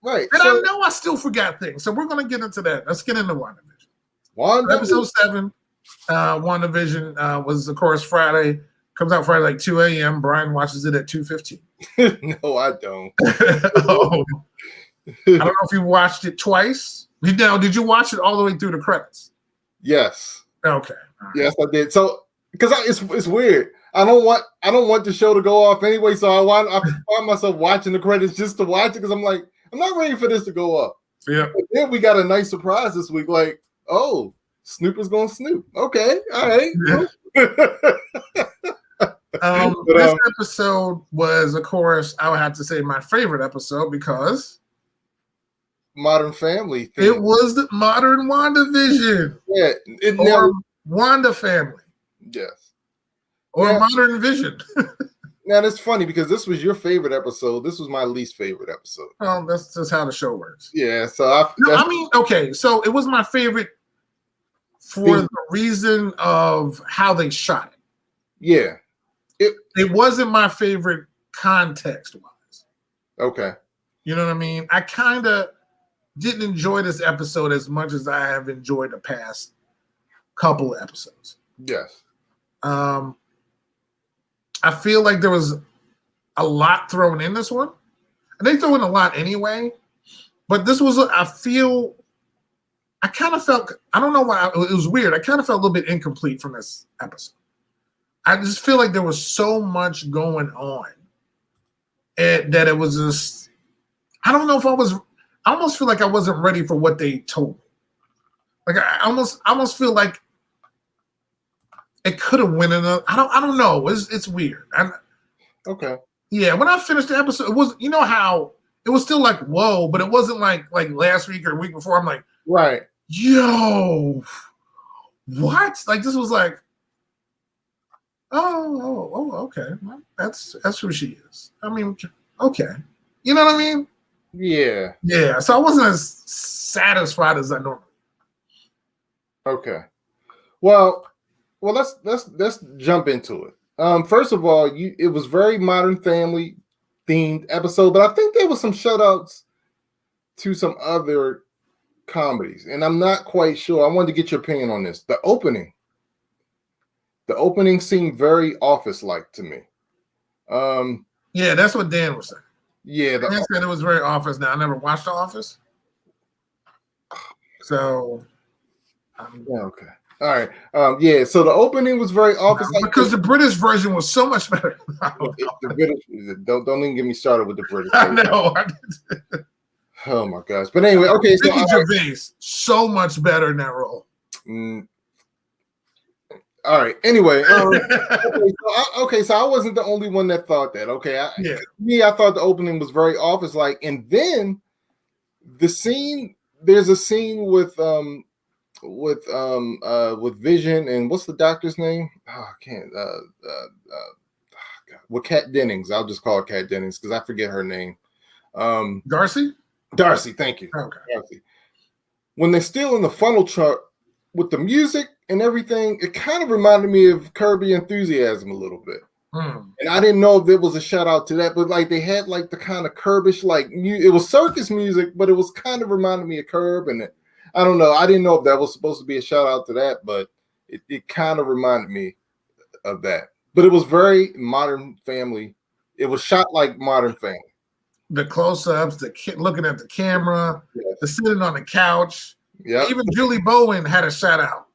Right. And I know I still forgot things. So we're going to get into that. Let's get into WandaVision. Episode 7, WandaVision was, of course, Friday. Comes out Friday like 2 a.m. Brian watches it at 2:15. No, I don't. Oh. I don't know if you watched it twice. Now, did you watch it all the way through the credits? Yes. Okay. Right. Yes, I did. So, because it's weird. I don't want the show to go off anyway. So I find myself watching the credits just to watch it because I'm like, I'm not ready for this to go up. Yeah. But then we got a nice surprise this week. Like, oh, Snoop is going to snoop. Okay. All right. Yeah. This episode was, of course, I would have to say my favorite episode because Modern Family thing. It was the modern WandaVision. Yeah. Or Wanda Family. Yes. Or Modern Vision. Now, that's funny because this was your favorite episode. This was my least favorite episode. Oh, that's just how the show works. Yeah. So okay. So it was my favorite for the reason of how they shot it. Yeah. It wasn't my favorite context-wise. Okay. You know what I mean? I kind of didn't enjoy this episode as much as I have enjoyed the past couple of episodes. Yes. I feel like there was a lot thrown in this one. And they throw in a lot anyway. But this was, I kind of felt, I don't know why, it was weird. I kind of felt a little bit incomplete from this episode. I just feel like there was so much going on that it was just, I don't know if I almost feel like I wasn't ready for what they told me. Like I almost feel like it could have went in I don't know. It's weird. Okay. Yeah, when I finished the episode, it was, you know how it was still like, whoa, but it wasn't like last week or a week before. I'm like, right. Yo, what? Like this was like, oh, okay. Well, that's who she is. I mean, okay. You know what I mean? Yeah. Yeah. So I wasn't as satisfied as I normally. Okay. Well, let's jump into it. First of all, it was very Modern Family themed episode, but I think there was some shout-outs to some other comedies, and I'm not quite sure. I wanted to get your opinion on this. The opening seemed very Office-like to me. Yeah, that's what Dan was saying. Yeah, Dan said it was very Office. Now I never watched The Office, so yeah, okay, all right. Yeah, so the opening was very Office-like because the British version was so much better. The British, don't even get me started with the British. I know. Oh my gosh! But anyway, okay. So Ricky Gervais so much better in that role. All right. Anyway, so I wasn't the only one that thought that. Okay, I thought the opening was very Office-like, and then the scene. There's a scene with Vision and what's the doctor's name? Oh, I can't. With Kat Dennings. I'll just call her Kat Dennings because I forget her name. Darcy, thank you. Okay. Darcy. When they're still in the funnel truck with the music and everything, it kind of reminded me of Kirby Enthusiasm a little bit. And I didn't know if there was a shout out to that, but like they had like the kind of Curbish, like it was circus music, but it was kind of reminding me of Curb. And I don't know. I didn't know if that was supposed to be a shout out to that, but it kind of reminded me of that. But it was very Modern Family. It was shot like Modern Family. The close-ups, the kid looking at the camera, yes. The sitting on the couch. Yeah. Even Julie Bowen had a shout out.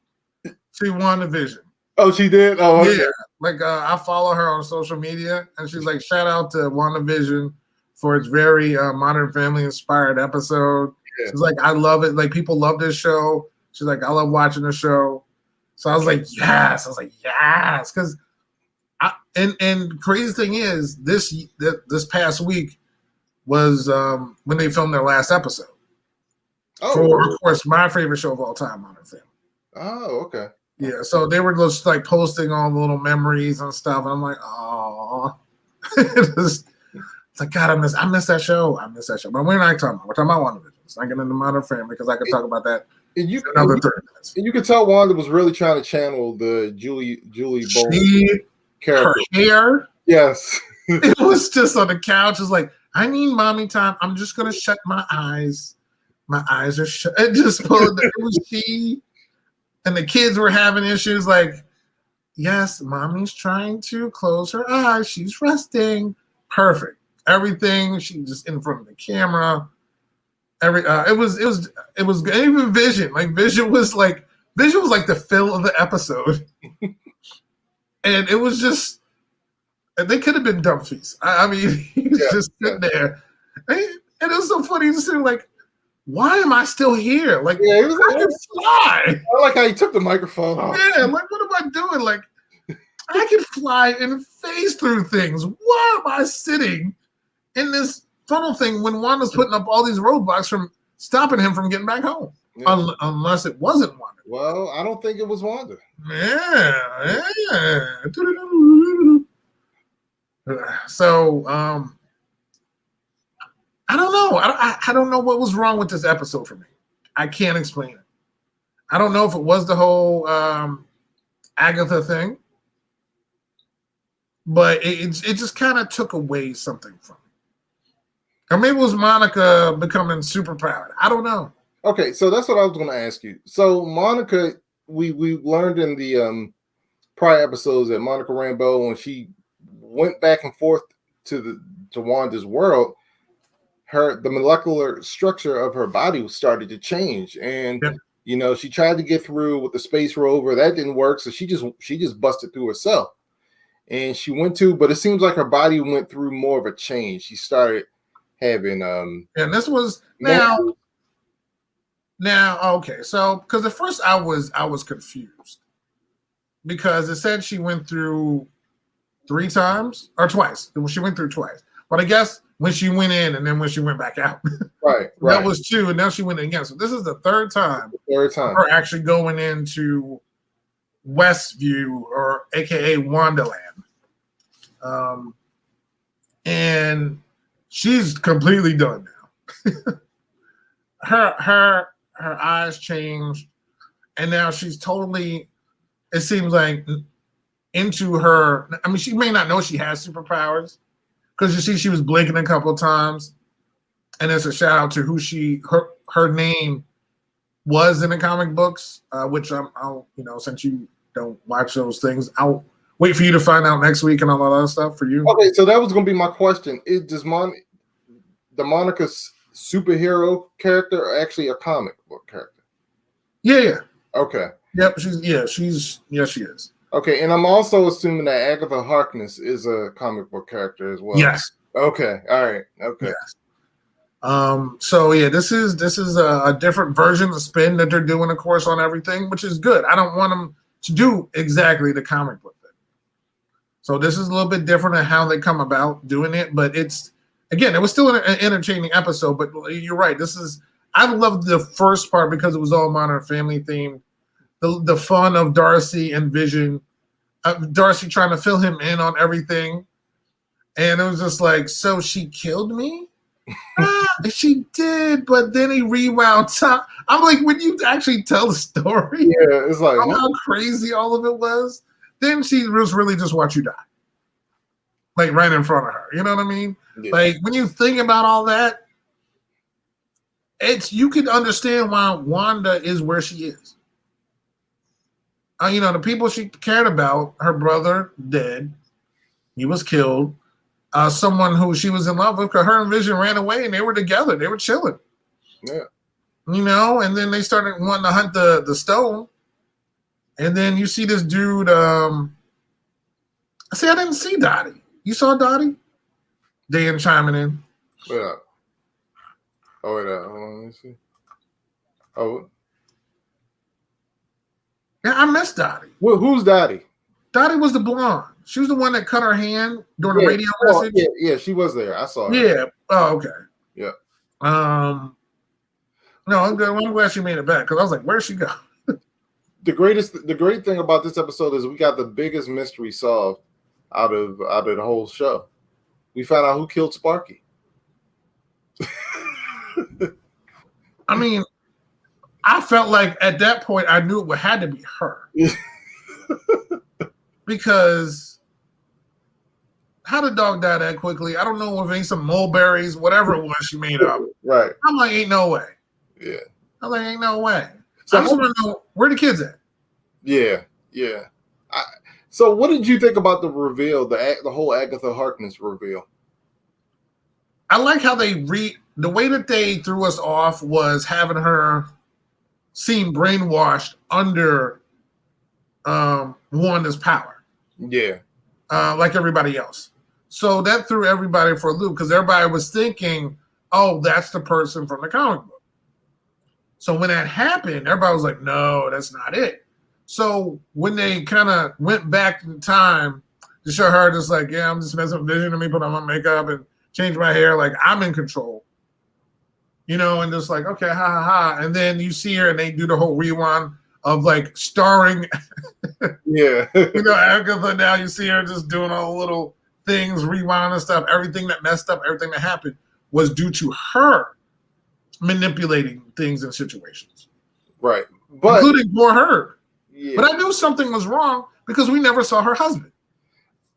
to WandaVision. Oh, she did? Oh, okay. Yeah. Like I follow her on social media, and she's like, shout out to WandaVision for its very Modern Family inspired episode. Yeah. She's like, I love it. Like, people love this show. She's like, I love watching the show. So I was like, yes. I was like, yes. Because and crazy thing is, this past week was when they filmed their last episode. Oh, for, of course, my favorite show of all time, Modern Family. Oh, okay. Yeah, so they were just like posting all the little memories and stuff. And I'm like, oh, it's like, God, I miss that show. I miss that show. But we're not talking about. We're talking about WandaVision. It's not getting into Modern Family because I could talk about that in another 30 minutes. And you could tell Wanda was really trying to channel the Julie Bowen Her character. hair, Yes. it was just on the couch. It's like, I need mommy time. I'm just gonna shut my eyes. My eyes are shut. It just pulled. It was she. And the kids were having issues like, yes, mommy's trying to close her eyes. She's resting. Perfect. Everything. She just in front of the camera. It was even Vision. Like Vision was like the fill of the episode. And it was just, they could have been Dumfries. I mean, he was just sitting there. And it was so funny. He's sitting like, why am I still here? Like, Yeah, it was I can fly. I like how he took the microphone off. Yeah, like, what am I doing? Like, I can fly and phase through things. Why am I sitting in this funnel thing when Wanda's putting up all these roadblocks from stopping him from getting back home? Yeah. Unless it wasn't Wanda. Well, I don't think it was Wanda. Yeah. So, I don't know. I don't know what was wrong with this episode for me. I can't explain it. I don't know if it was the whole Agatha thing, but it just kind of took away something from me. Or maybe it was Monica becoming super proud. I don't know. Okay, so that's what I was going to ask you. So Monica, we learned in the prior episodes that Monica Rambeau, when she went back and forth to Wanda's world, the molecular structure of her body started to change, and she tried to get through with the space rover. That didn't work, so she just busted through herself, and she went to. But it seems like her body went through more of a change. She started having and this was now okay. So because at first I was confused because it said she went through 3 times or twice. She went through twice, but I guess when she went in and then when she went back out. Right. That was 2, and now she went in again. So this is the third time. Her actually going into Westview, or AKA Wandaland. And she's completely done now. her eyes changed, and now she's totally, it seems like, into her. I mean, she may not know she has superpowers, because you see she was blinking a couple of times, and it's a shout out to who her name was in the comic books, which I'll since you don't watch those things, I'll wait for you to find out next week and all that other stuff for you. Okay, so that was going to be my question. Does the Monica's superhero character actually a comic book character? Yeah. Okay. Yep. She is. Okay, and I'm also assuming that Agatha Harkness is a comic book character as well. Yes. Okay. All right. Okay. Yes. So yeah, this is a different version of spin that they're doing, of course, on everything, which is good. I don't want them to do exactly the comic book thing. So this is a little bit different in how they come about doing it, but it was still an entertaining episode. But you're right. I loved the first part because it was all Modern Family themed. The fun of Darcy and Vision, Darcy trying to fill him in on everything, and it was just like, so she killed me? She did, but then he rewound time. I'm like, when you actually tell the story, it's like how crazy all of it was, then she was really just watch you die, like right in front of her. You know what I mean? Yeah. Like when you think about all that, you can understand why Wanda is where she is. The people she cared about, her brother dead, he was killed. Someone who she was in love with, because her and Vision ran away and they were together. They were chilling. Yeah. And then they started wanting to hunt the stone. And then you see this dude. I didn't see Dottie. You saw Dottie? Dan chiming in. Yeah. Oh, wait, hold on, let me see. Oh. Yeah, I missed Dottie. Well, who's Dottie? Dottie was the blonde. She was the one that cut her hand during the radio message. Yeah, she was there. I saw her. Yeah. Oh, okay. Yeah. No, I'm good. I'm glad she made it back because I was like, where'd she go? The great thing about this episode is we got the biggest mystery solved out of the whole show. We found out who killed Sparky. I mean, I felt like at that point I knew it had to be her. Because how did dog die that quickly? I don't know if ain't some mulberries, whatever it was she made up. Right. I'm like, ain't no way. Yeah. I'm like, ain't no way. So I just want to know where the kids at. Yeah. So what did you think about the reveal, the whole Agatha Harkness reveal? I like how the way that they threw us off was having her seem brainwashed under Wanda's power. Yeah. Like everybody else. So that threw everybody for a loop because everybody was thinking, oh, that's the person from the comic book. So when that happened, everybody was like, no, that's not it. So when they kind of went back in time to show her just like, yeah, I'm just messing with Vision, let me put on my makeup and change my hair, like I'm in control. You know, and just like, okay, ha ha ha. And then you see her and they do the whole rewind of like starring Yeah. you know, Agatha, now you see her just doing all the little things, rewind and stuff. Everything that messed up, everything that happened was due to her manipulating things and situations. Right. But including poor her. Yeah. But I knew something was wrong because we never saw her husband.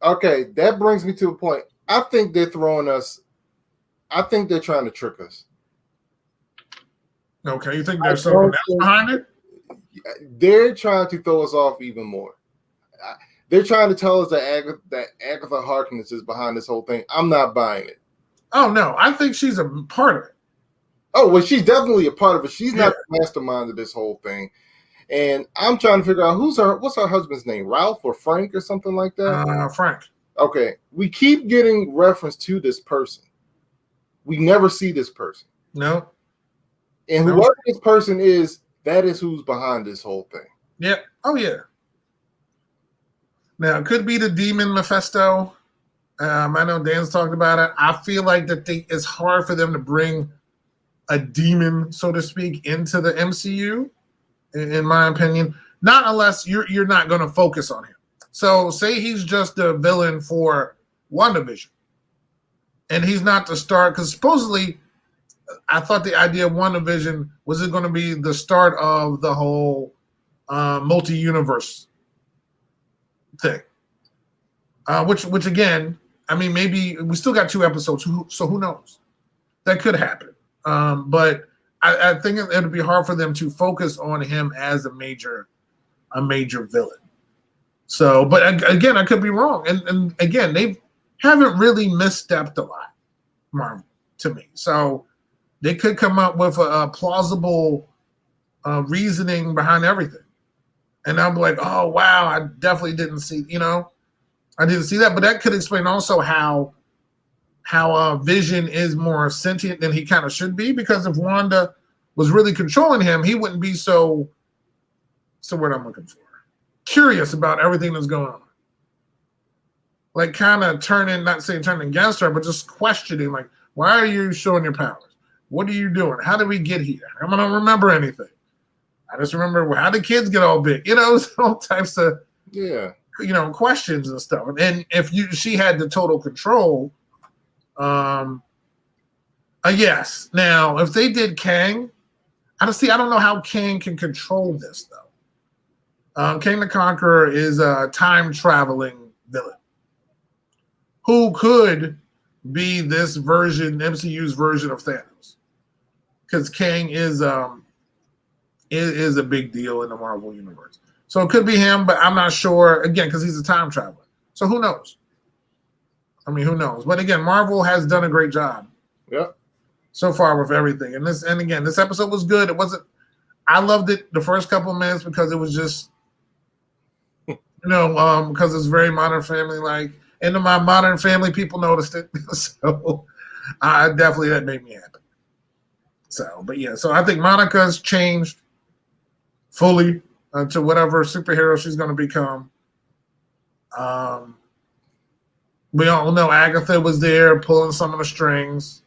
Okay, that brings me to a point. I think they're trying to trick us. Okay, you think there's something else behind it? They're trying to throw us off even more. They're trying to tell us that Agatha Harkness is behind this whole thing. I'm not buying it. Oh, no. I think she's a part of it. Oh, well, she's definitely a part of it. She's not the mastermind of this whole thing. And I'm trying to figure out what's her husband's name? Ralph or Frank or something like that? Frank. Okay. We keep getting reference to this person. We never see this person. No. And whoever this person is, that is who's behind this whole thing. Yeah. Oh, yeah. Now, it could be the demon Mephisto. I know Dan's talked about it. I feel like it's hard for them to bring a demon, so to speak, into the MCU, in my opinion. Not unless you're not going to focus on him. So say he's just a villain for WandaVision. And he's not the start, because supposedly I thought the idea of WandaVision was it going to be the start of the whole multi-universe thing. Which again, I mean, maybe we still got 2 episodes, so who knows? That could happen. But I think it would be hard for them to focus on him as a major villain. So, but again, I could be wrong. And again, they haven't really misstepped a lot, Marvel, to me. So they could come up with a plausible reasoning behind everything. And I'm like, oh, wow, I definitely didn't see, I didn't see that. But that could explain also how Vision is more sentient than he kind of should be, because if Wanda was really controlling him, he wouldn't be so what I'm looking for. Curious about everything that's going on. Like kind of not saying turning against her, but just questioning, like, why are you showing your powers? What are you doing? How did we get here? I don't remember anything. I just remember, how did kids get all big? All types of questions and stuff. And if she had the total control, yes. Now, if they did Kang, I don't know how Kang can control this though. Kang the Conqueror is a time-traveling villain who could be this MCU's version of Thanos, because Kang is a big deal in the Marvel universe. So it could be him, but I'm not sure, again, because he's a time traveler. So who knows? I mean, who knows? But again, Marvel has done a great job. Yep. So far with everything. And again, this episode was good. I loved it the first couple of minutes because it was just because it's very Modern Family like. And in my Modern Family, people noticed it. So I definitely, that made me happy. So, but yeah, so I think Monica's changed fully to whatever superhero she's going to become. We all know Agatha was there pulling some of the strings.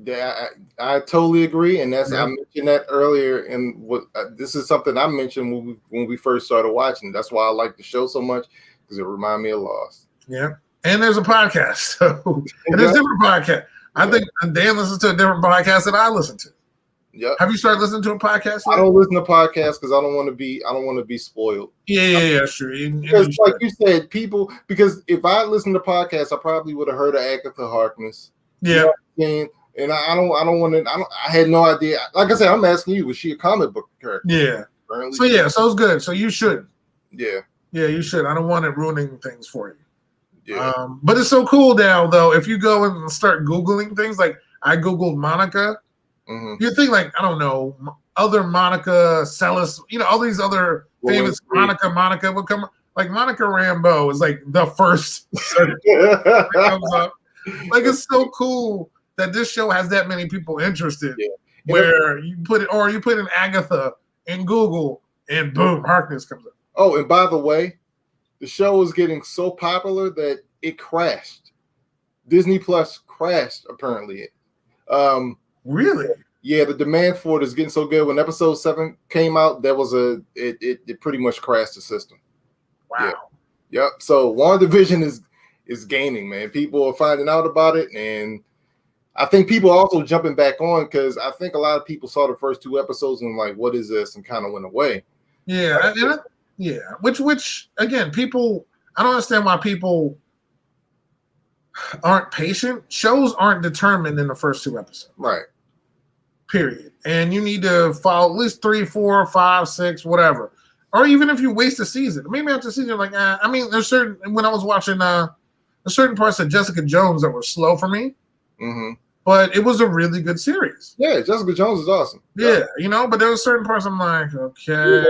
Yeah, I totally agree, and that's Yeah. I mentioned that earlier. And what this is something I mentioned when we first started watching. That's why I like the show so much, because it reminded me of Lost. Yeah, and there's a podcast, so and there's different podcasts. I think Dan listens to a different podcast than I listen to. Yep. Have you started listening to a podcast yet? I don't listen to podcasts because I don't want to be spoiled. Yeah, sure. Because like you said, people, because if I listened to podcasts, I probably would have heard of Agatha Harkness. Yeah. You know what I'm saying? And I don't want to. I had no idea. Like I said, I'm asking you, was she a comic book character? Yeah. Apparently. So it's good. So you should. Yeah. Yeah, you should. I don't want it ruining things for you. Yeah. But it's so cool now, though. If you go and start Googling things, like I Googled Monica, you think like, I don't know, other Monica Seles, all these other famous Monica would come. Like Monica Rambeau is like the first that comes up. Like it's so cool that this show has that many people interested. Yeah. Where you put in Agatha in Google and boom, Harkness comes up. Oh, and by the way, the show is getting so popular that it crashed. Disney Plus crashed, apparently. Really? Yeah, the demand for it is getting so good. When episode 7 came out, it pretty much crashed the system. Wow. Yeah. Yep. So WandaVision is gaining, man. People are finding out about it, and I think people are also jumping back on because I think a lot of people saw the first 2 episodes and like, what is this? And kind of went away. Yeah. Yeah. Which again, people, I don't understand why people aren't patient. Shows aren't determined in the first 2 episodes. Right. Period. And you need to follow at least 3, 4, 5, 6, whatever. Or even if you waste a season, maybe after a season, you're like, I mean, there's certain, when I was watching there's certain parts of Jessica Jones that were slow for me. Mm-hmm. But it was a really good series. Yeah, Jessica Jones is awesome. Yeah, but there were certain parts I'm like, okay,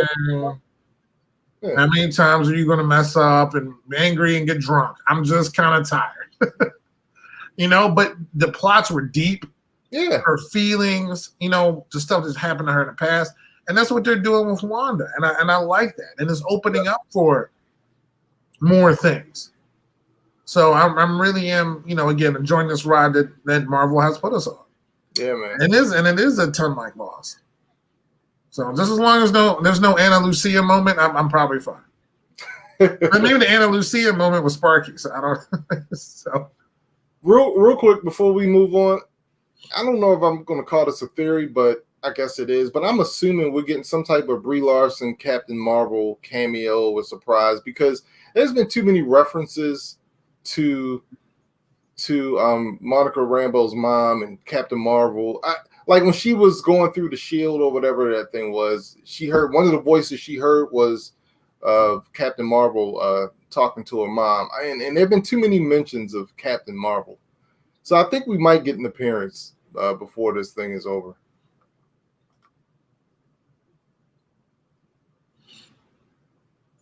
how many times are you going to mess up and be angry and get drunk? I'm just kind of tired. But the plots were deep. Yeah. Her feelings, the stuff that's happened to her in the past. And that's what they're doing with Wanda. And I like that. And it's opening up for more things. So I'm really again, enjoying this ride that Marvel has put us on. Yeah, man. And it is a ton like Lost. So just as long as there's no Anna Lucia moment, I'm probably fine. But maybe the Anna Lucia moment was Sparky. So I don't. So real quick before we move on, I don't know if I'm going to call this a theory, but I guess it is. But I'm assuming we're getting some type of Brie Larson, Captain Marvel cameo or surprise because there's been too many references to Monica Rambeau's mom and Captain Marvel. Like when she was going through the shield or whatever that thing was, she heard one of the voices she heard was Captain Marvel talking to her mom. And there have been too many mentions of Captain Marvel. So I think we might get an appearance before this thing is over.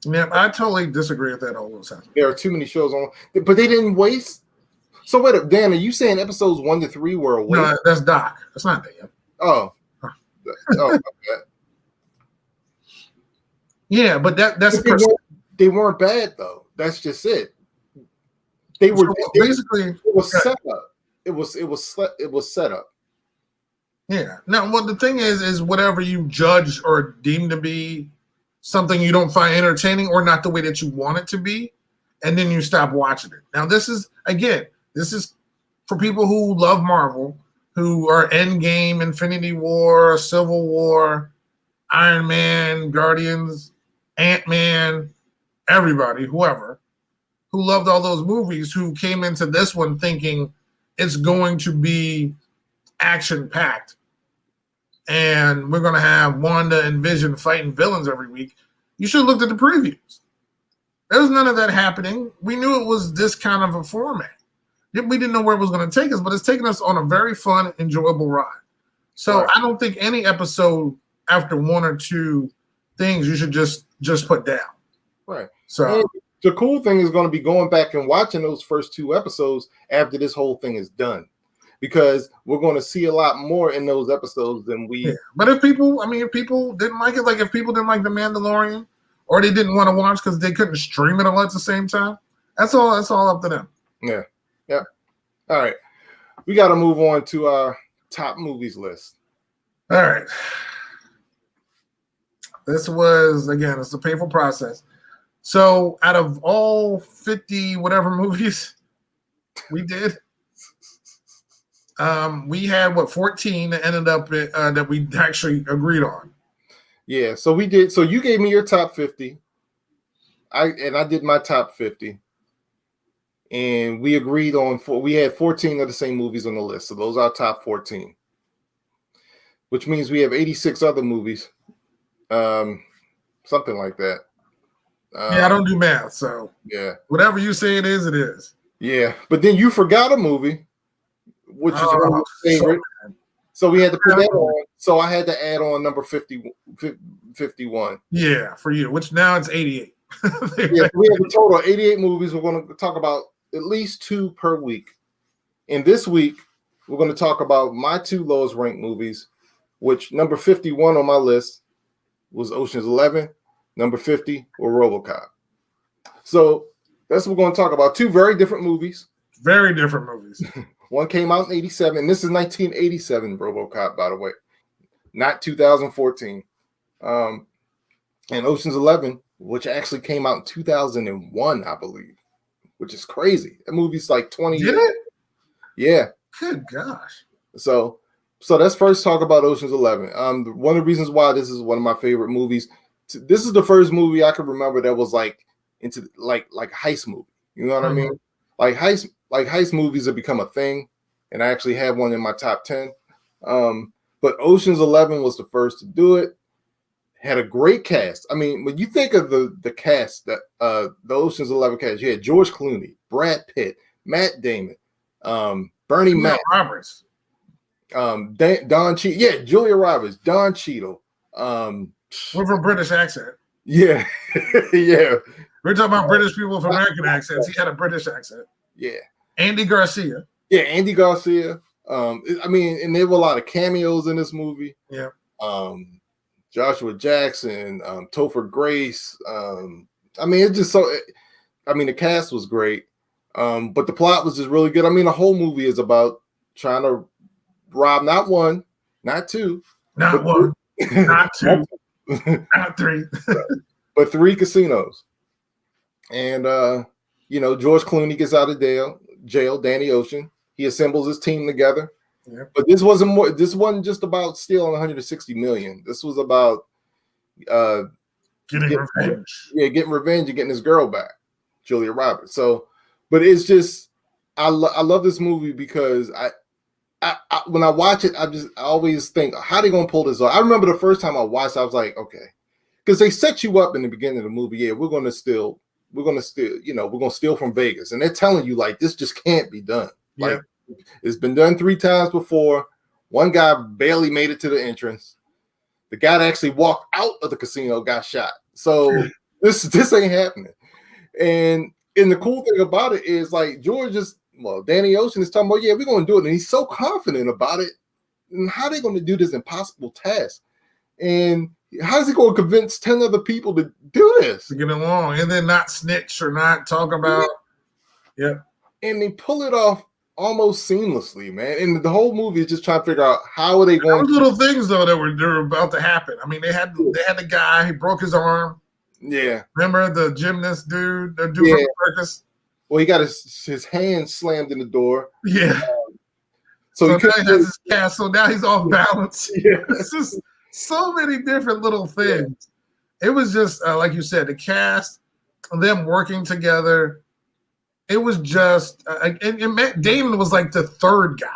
Yeah, I totally disagree with that whole sentence. There are too many shows on, but they didn't waste. So wait up, Dan, are you saying episodes 1 to 3 were a waste? No, that's Doc. That's not Dan. Oh. Okay. Yeah, but that's they weren't bad though. That's just it. They were basically it was set up. It was set up. Yeah. Now, what the thing is whatever you judge or deem to be something you don't find entertaining or not the way that you want it to be, and then you stop watching it. Now, this is for people who love Marvel, who are Endgame, Infinity War, Civil War, Iron Man, Guardians, Ant-Man, everybody, whoever, who loved all those movies, who came into this one thinking it's going to be action-packed. And we're going to have Wanda and Vision fighting villains every week. You should have looked at the previews. There was none of that happening. We knew it was this kind of a format. We didn't know where it was going to take us, but it's taken us on a very fun, enjoyable ride. So Right. I don't think any episode after one or two things you should just put down. Right. So and the cool thing is going to be going back and watching those first two episodes after this whole thing is done, because we're going to see a lot more in those episodes than we. yeah. But if people didn't like it, like if people didn't like The Mandalorian, or they didn't want to watch because they couldn't stream it all at the same time, that's all up to them. Yeah. Yep. All right. We got to move on to our top movies list. All right. This was, again, it's a painful process. So out of all 50 whatever movies we did, we had 14 that ended up that we actually agreed on. Yeah, so we did. So you gave me your top 50. I did my top 50. And we agreed on we had 14 of the same movies on the list. So those are our top 14. Which means we have 86 other movies. Something like that. Yeah, I don't do math, so yeah. Whatever you say it is, it is. Yeah, but then you forgot a movie, which is one of your favorite. So we had to put that on. So I had to add on number 51. Yeah, for you, which now it's 88. Yeah, so we have a total of 88 movies. We're going to talk about at least 2 per week. And this week, we're going to talk about my 2 lowest ranked movies, which number 51 on my list was Ocean's 11. Number 50 or RoboCop. So that's what we're going to talk about. 2 very different movies. Very different movies. One came out in 87. And this is 1987 RoboCop, by the way. Not 2014. And Ocean's 11, which actually came out in 2001, I believe. Which is crazy. That movie's like 20 years. Did it? Yeah. Good gosh. So let's first talk about Ocean's 11. One of the reasons why this is one of my favorite movies. This is the first movie I can remember that was like into like heist movie. You know what I mean? Like heist movies have become a thing, and I actually have one in my top 10. But Ocean's 11 was the first to do it. Had a great cast. I mean, when you think of the cast that the Ocean's 11 cast, you had George Clooney, Brad Pitt, Matt Damon, Bernie Mac, Roberts, Don Cheadle. Yeah, Julia Roberts, Don Cheadle. with a British accent. Yeah, yeah. We're talking about British people with American accents. He had a British accent. Yeah. Andy Garcia. Yeah, Andy Garcia. I mean, and there were a lot of cameos in this movie. Yeah. Joshua Jackson, Topher Grace. I mean, it's just so. I mean, the cast was great, but the plot was just really good. I mean, the whole movie is about trying to rob not one, not two, not one, not two, not 3, but 3 casinos. And George Clooney gets out of jail. Danny Ocean. He assembles his team together. Yeah. But this wasn't just about stealing 160 million. This was about getting revenge. Yeah, getting revenge and getting his girl back, Julia Roberts. So, but it's just I love this movie because I when I watch it, I always think, how are they gonna pull this off? I remember the first time I watched, I was like, okay, because they set you up in the beginning of the movie. Yeah, we're gonna steal, we're gonna steal from Vegas, and they're telling you like this just can't be done. Yeah. Like, it's been done 3 times before. One guy barely made it to the entrance. The guy that actually walked out of the casino got shot. So this ain't happening. And the cool thing about it is like Danny Ocean is talking about, yeah, we're going to do it. And he's so confident about it. And how are they going to do this impossible task? And how is he going to convince 10 other people to do this? To get along and then not snitch or not talk about. Yeah. And they pull it off almost seamlessly, man. And the whole movie is just trying to figure out how are they going. Those little things though that were about to happen. I mean, they had the guy, he broke his arm. Yeah. Remember the gymnast dude, the dude from the circus? Well, he got his hand slammed in the door. Yeah. So now he has his cast, so now he's off balance. Yeah. It's just so many different little things. Yeah. It was just like you said, the cast, them working together. It was just, and Matt Damon was like the 3rd guy.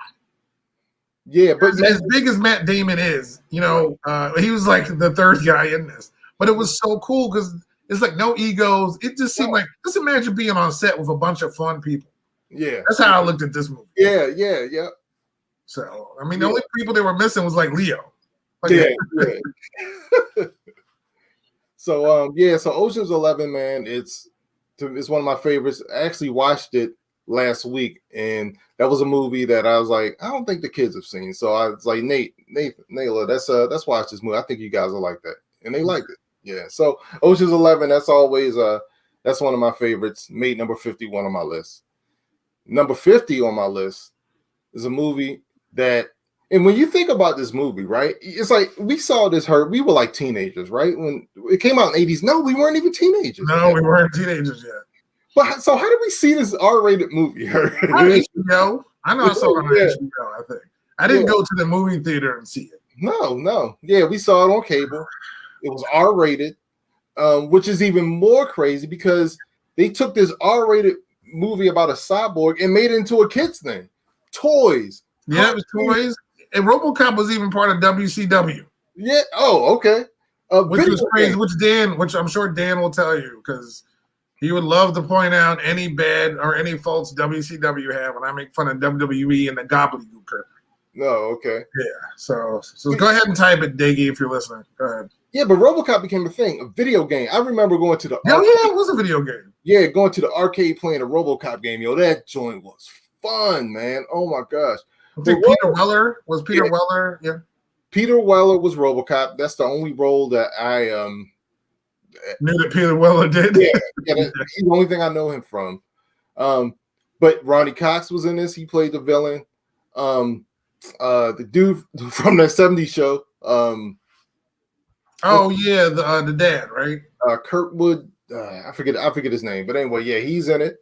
Yeah, but as big as Matt Damon is, he was like the 3rd guy in this. But it was so cool because it's like no egos. It just seemed like, just imagine being on set with a bunch of fun people. Yeah. That's how I looked at this movie. Yeah. So I mean, the only people they were missing was like Leo. Like, Yeah. So so Ocean's 11, man, it's one of my favorites. I actually watched it last week, and that was a movie that I was like, I don't think the kids have seen. So I was like, Nayla, let's watch this movie. I think you guys will like that, and they liked it. Yeah. So Ocean's 11, that's always that's one of my favorites. Made number 51 on my list. Number 50 on my list is a movie that. And when you think about this movie, right, it's like we saw this we were like teenagers, right? When it came out in the 80s, no, we weren't even teenagers. No, we weren't teenagers yet. But so how did we see this R-rated movie? HBO. I know I saw it on HBO, I think. I didn't go to the movie theater and see it. No. Yeah, we saw it on cable. It was R-rated, which is even more crazy because they took this R-rated movie about a cyborg and made it into a kid's thing. Toys. Yeah, it was toys. And RoboCop was even part of WCW. Yeah. Oh, okay. Which was crazy. Which I'm sure Dan will tell you because he would love to point out any bad or any faults WCW have when I make fun of WWE and the gobbledygooker. No, okay. Yeah. So go ahead and type it, Diggy, if you're listening. Go ahead. Yeah, but RoboCop became a thing, a video game. I remember going to the it was a video game. Yeah, going to the arcade playing a RoboCop game. Yo, that joint was fun, man. Oh my gosh. I think Peter Weller was Peter Weller. Yeah. Peter Weller was RoboCop. That's the only role that I knew that Peter Weller did. Yeah, he's the only thing I know him from. But Ronnie Cox was in this. He played the villain. The dude from that 70s show. The dad, right? Kurtwood. I forget his name, but anyway, yeah, he's in it.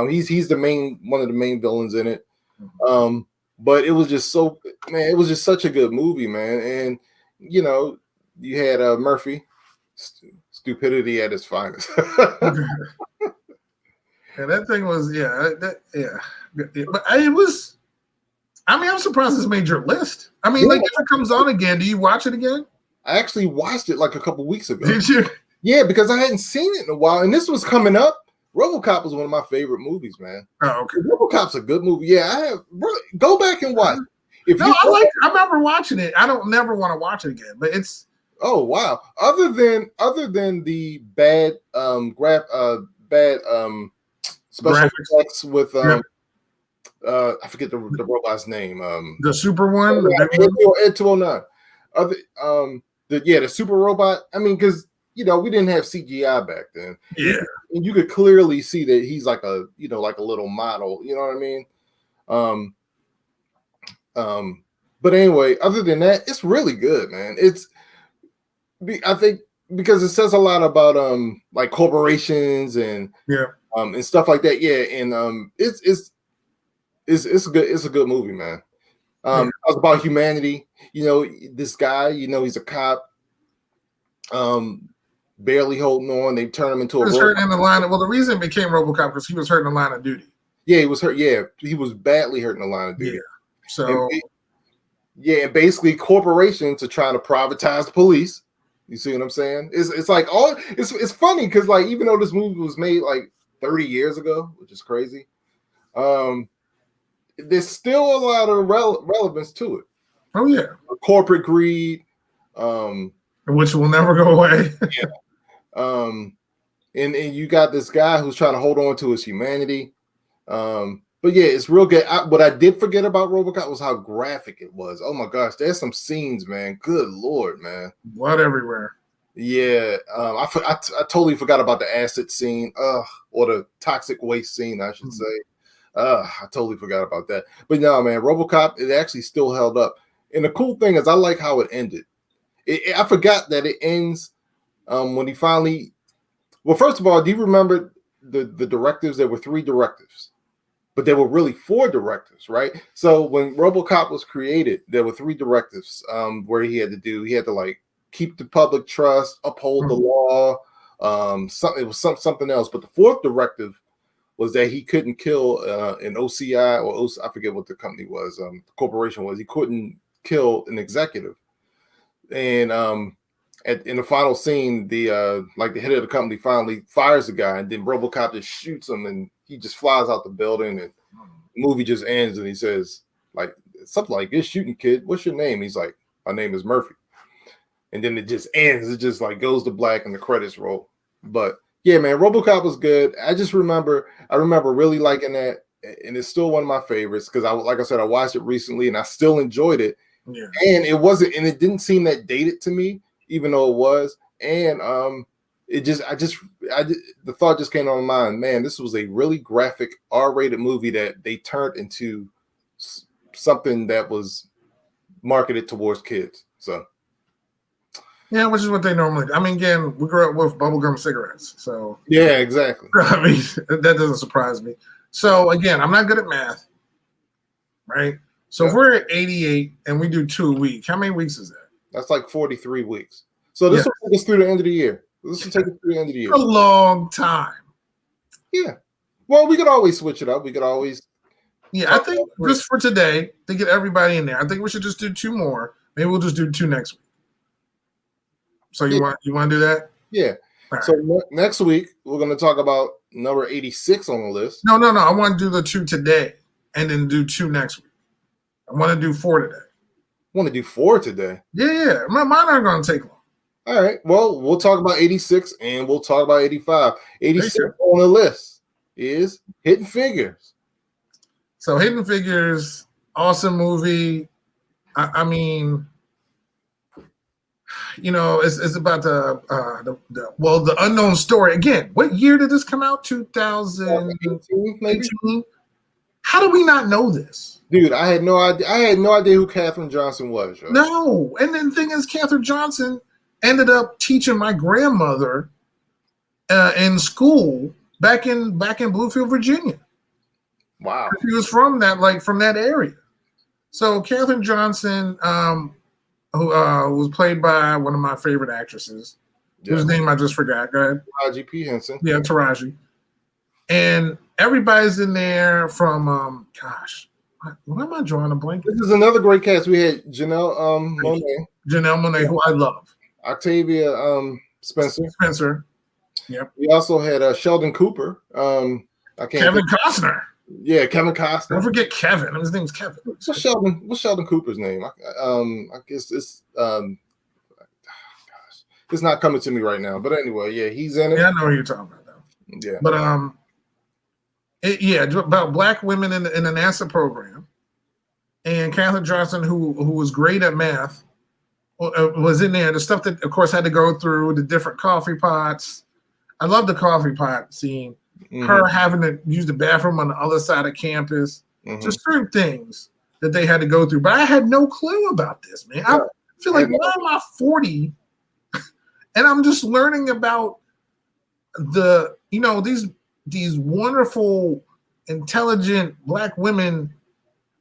He's one of the main villains in it. But it was just it was just such a good movie, man. And you know, you had Murphy, stupidity at its finest. And that thing was, but it was. I mean, I'm surprised this made your list. I mean, like if it comes on again, do you watch it again? I actually watched it like a couple weeks ago. Did you? Yeah, because I hadn't seen it in a while, and this was coming up. RoboCop was one of my favorite movies, man. Oh, okay. RoboCop's a good movie. Yeah, go back and watch. I remember watching it. I don't never want to watch it again, but it's. Oh wow! Other than the bad special effects with I forget the robot's name. The super one, Ed 209. The super robot. I mean, because we didn't have CGI back then. Yeah, and you could clearly see that he's like a little model. You know what I mean? But anyway, other than that, it's really good, man. I think because it says a lot about like corporations and and stuff like that. Yeah, and it's a good movie, man. It's about humanity. This guy, he's a cop, barely holding on. They turn him into a robot. Hurt in the line. Well, the reason it became RoboCop because he was hurt in the line of duty. Yeah, he was hurt. Yeah, he was badly hurt in the line of duty. Yeah. So. And basically corporations are trying to privatize the police. You see what I'm saying? It's like it's funny because like even though this movie was made like 30 years ago, which is crazy, there's still a lot of relevance to it. Oh yeah, corporate greed, which will never go away. And you got this guy who's trying to hold on to his humanity. But yeah, it's real good. What I did forget about RoboCop was how graphic it was. Oh my gosh, there's some scenes, man. Good Lord, man. Blood everywhere. Yeah, I totally forgot about the acid scene, or the toxic waste scene, I should say. I totally forgot about that. But no, man, RoboCop, it actually still held up. And the cool thing is, I like how it ended. I forgot that it ends when he finally. Well, first of all, do you remember the directives? There were 3 directives. But there were really 4 directives, right? So when RoboCop was created, there were 3 directives where he had to like keep the public trust, uphold the law. It was something else. But the 4th directive was that he couldn't kill an OCI or I forget what the company was, the corporation was. He couldn't kill an executive. And in the final scene, the head of the company finally fires the guy, and then RoboCop just shoots him, and he just flies out the building, and the movie just ends, and he says, like, something like this shooting kid. What's your name? He's like, my name is Murphy. And then it just ends. It just like goes to black and the credits roll. But yeah, man, RoboCop was good. I remember really liking that, and it's still one of my favorites because like I said, I watched it recently and I still enjoyed it. Yeah. And it didn't seem that dated to me, even though it was. And the thought just came to my mind, man, this was a really graphic R-rated movie that they turned into something that was marketed towards kids. So yeah, which is what they normally do. I mean, again, we grew up with bubblegum cigarettes, so yeah, exactly. I mean, that doesn't surprise me. So again, I'm not good at math, right? So if we're at 88 and we do 2 a week, how many weeks is that? That's like 43 weeks. So this will take us through the end of the year. This will take us through the end of the year. A long time. Yeah. Well, we could always switch it up. We could always. Yeah, I think just for today, to get everybody in there, I think we should just do 2 more. Maybe we'll just do 2 next week. So you want to do that? Yeah. Right. So next week we're going to talk about number 86 on the list. No. I want to do the 2 today, and then do 2 next week. I want to do 4 today. Want to do 4 today? Yeah. Mine aren't going to take long. All right. Well, we'll talk about 86 and we'll talk about 85. 86 on the list is Hidden Figures. So Hidden Figures, awesome movie. I mean, you know, it's about the unknown story. Again, what year did this come out? 2018, maybe? How do we not know this? Dude, I had no idea. I had no idea who Katherine Johnson was. Right? No. And then the thing is, Katherine Johnson ended up teaching my grandmother in school back in Bluefield, Virginia. Wow. She was from that area. So Katherine Johnson, who was played by one of my favorite actresses, whose name I just forgot. Go ahead. Taraji P. Henson. Yeah, Taraji. And everybody's in there from what am I drawing a blank? This is another great cast. We had Janelle Monáe. Janelle Monáe, who I love. Octavia Spencer. Yep. We also had Sheldon Cooper. Kevin Costner. Yeah, Kevin Costner. Don't forget Kevin. His name's Kevin. What's Sheldon Cooper's name? I guess it's it's not coming to me right now. But anyway, yeah, he's in it. Yeah, I know who you're talking about though. Yeah. But about black women in the NASA program, and Katherine Johnson, who was great at math, was in there. The stuff that, of course, had to go through the different coffee pots. I love the coffee pot scene. Mm-hmm. Her having to use the bathroom on the other side of campus. Mm-hmm. Just certain things that they had to go through. But I had no clue about this, man. I feel like, why am I 40 and I'm just learning about these wonderful, intelligent black women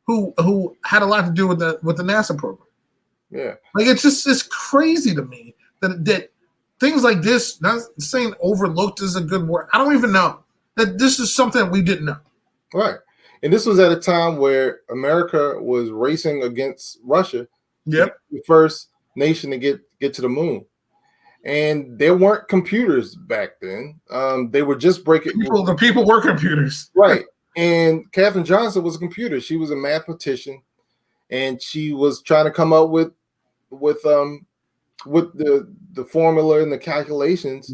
who had a lot to do with the NASA program. Yeah, like it's crazy to me that things like this. Not saying overlooked is a good word. I don't even know that this is something we didn't know. Right, and this was at a time where America was racing against Russia. Yep, the first nation to get to the moon. And there weren't computers back then. They were just breaking. The people were computers, right? And Katherine Johnson was a computer. She was a mathematician, and she was trying to come up with the formula and the calculations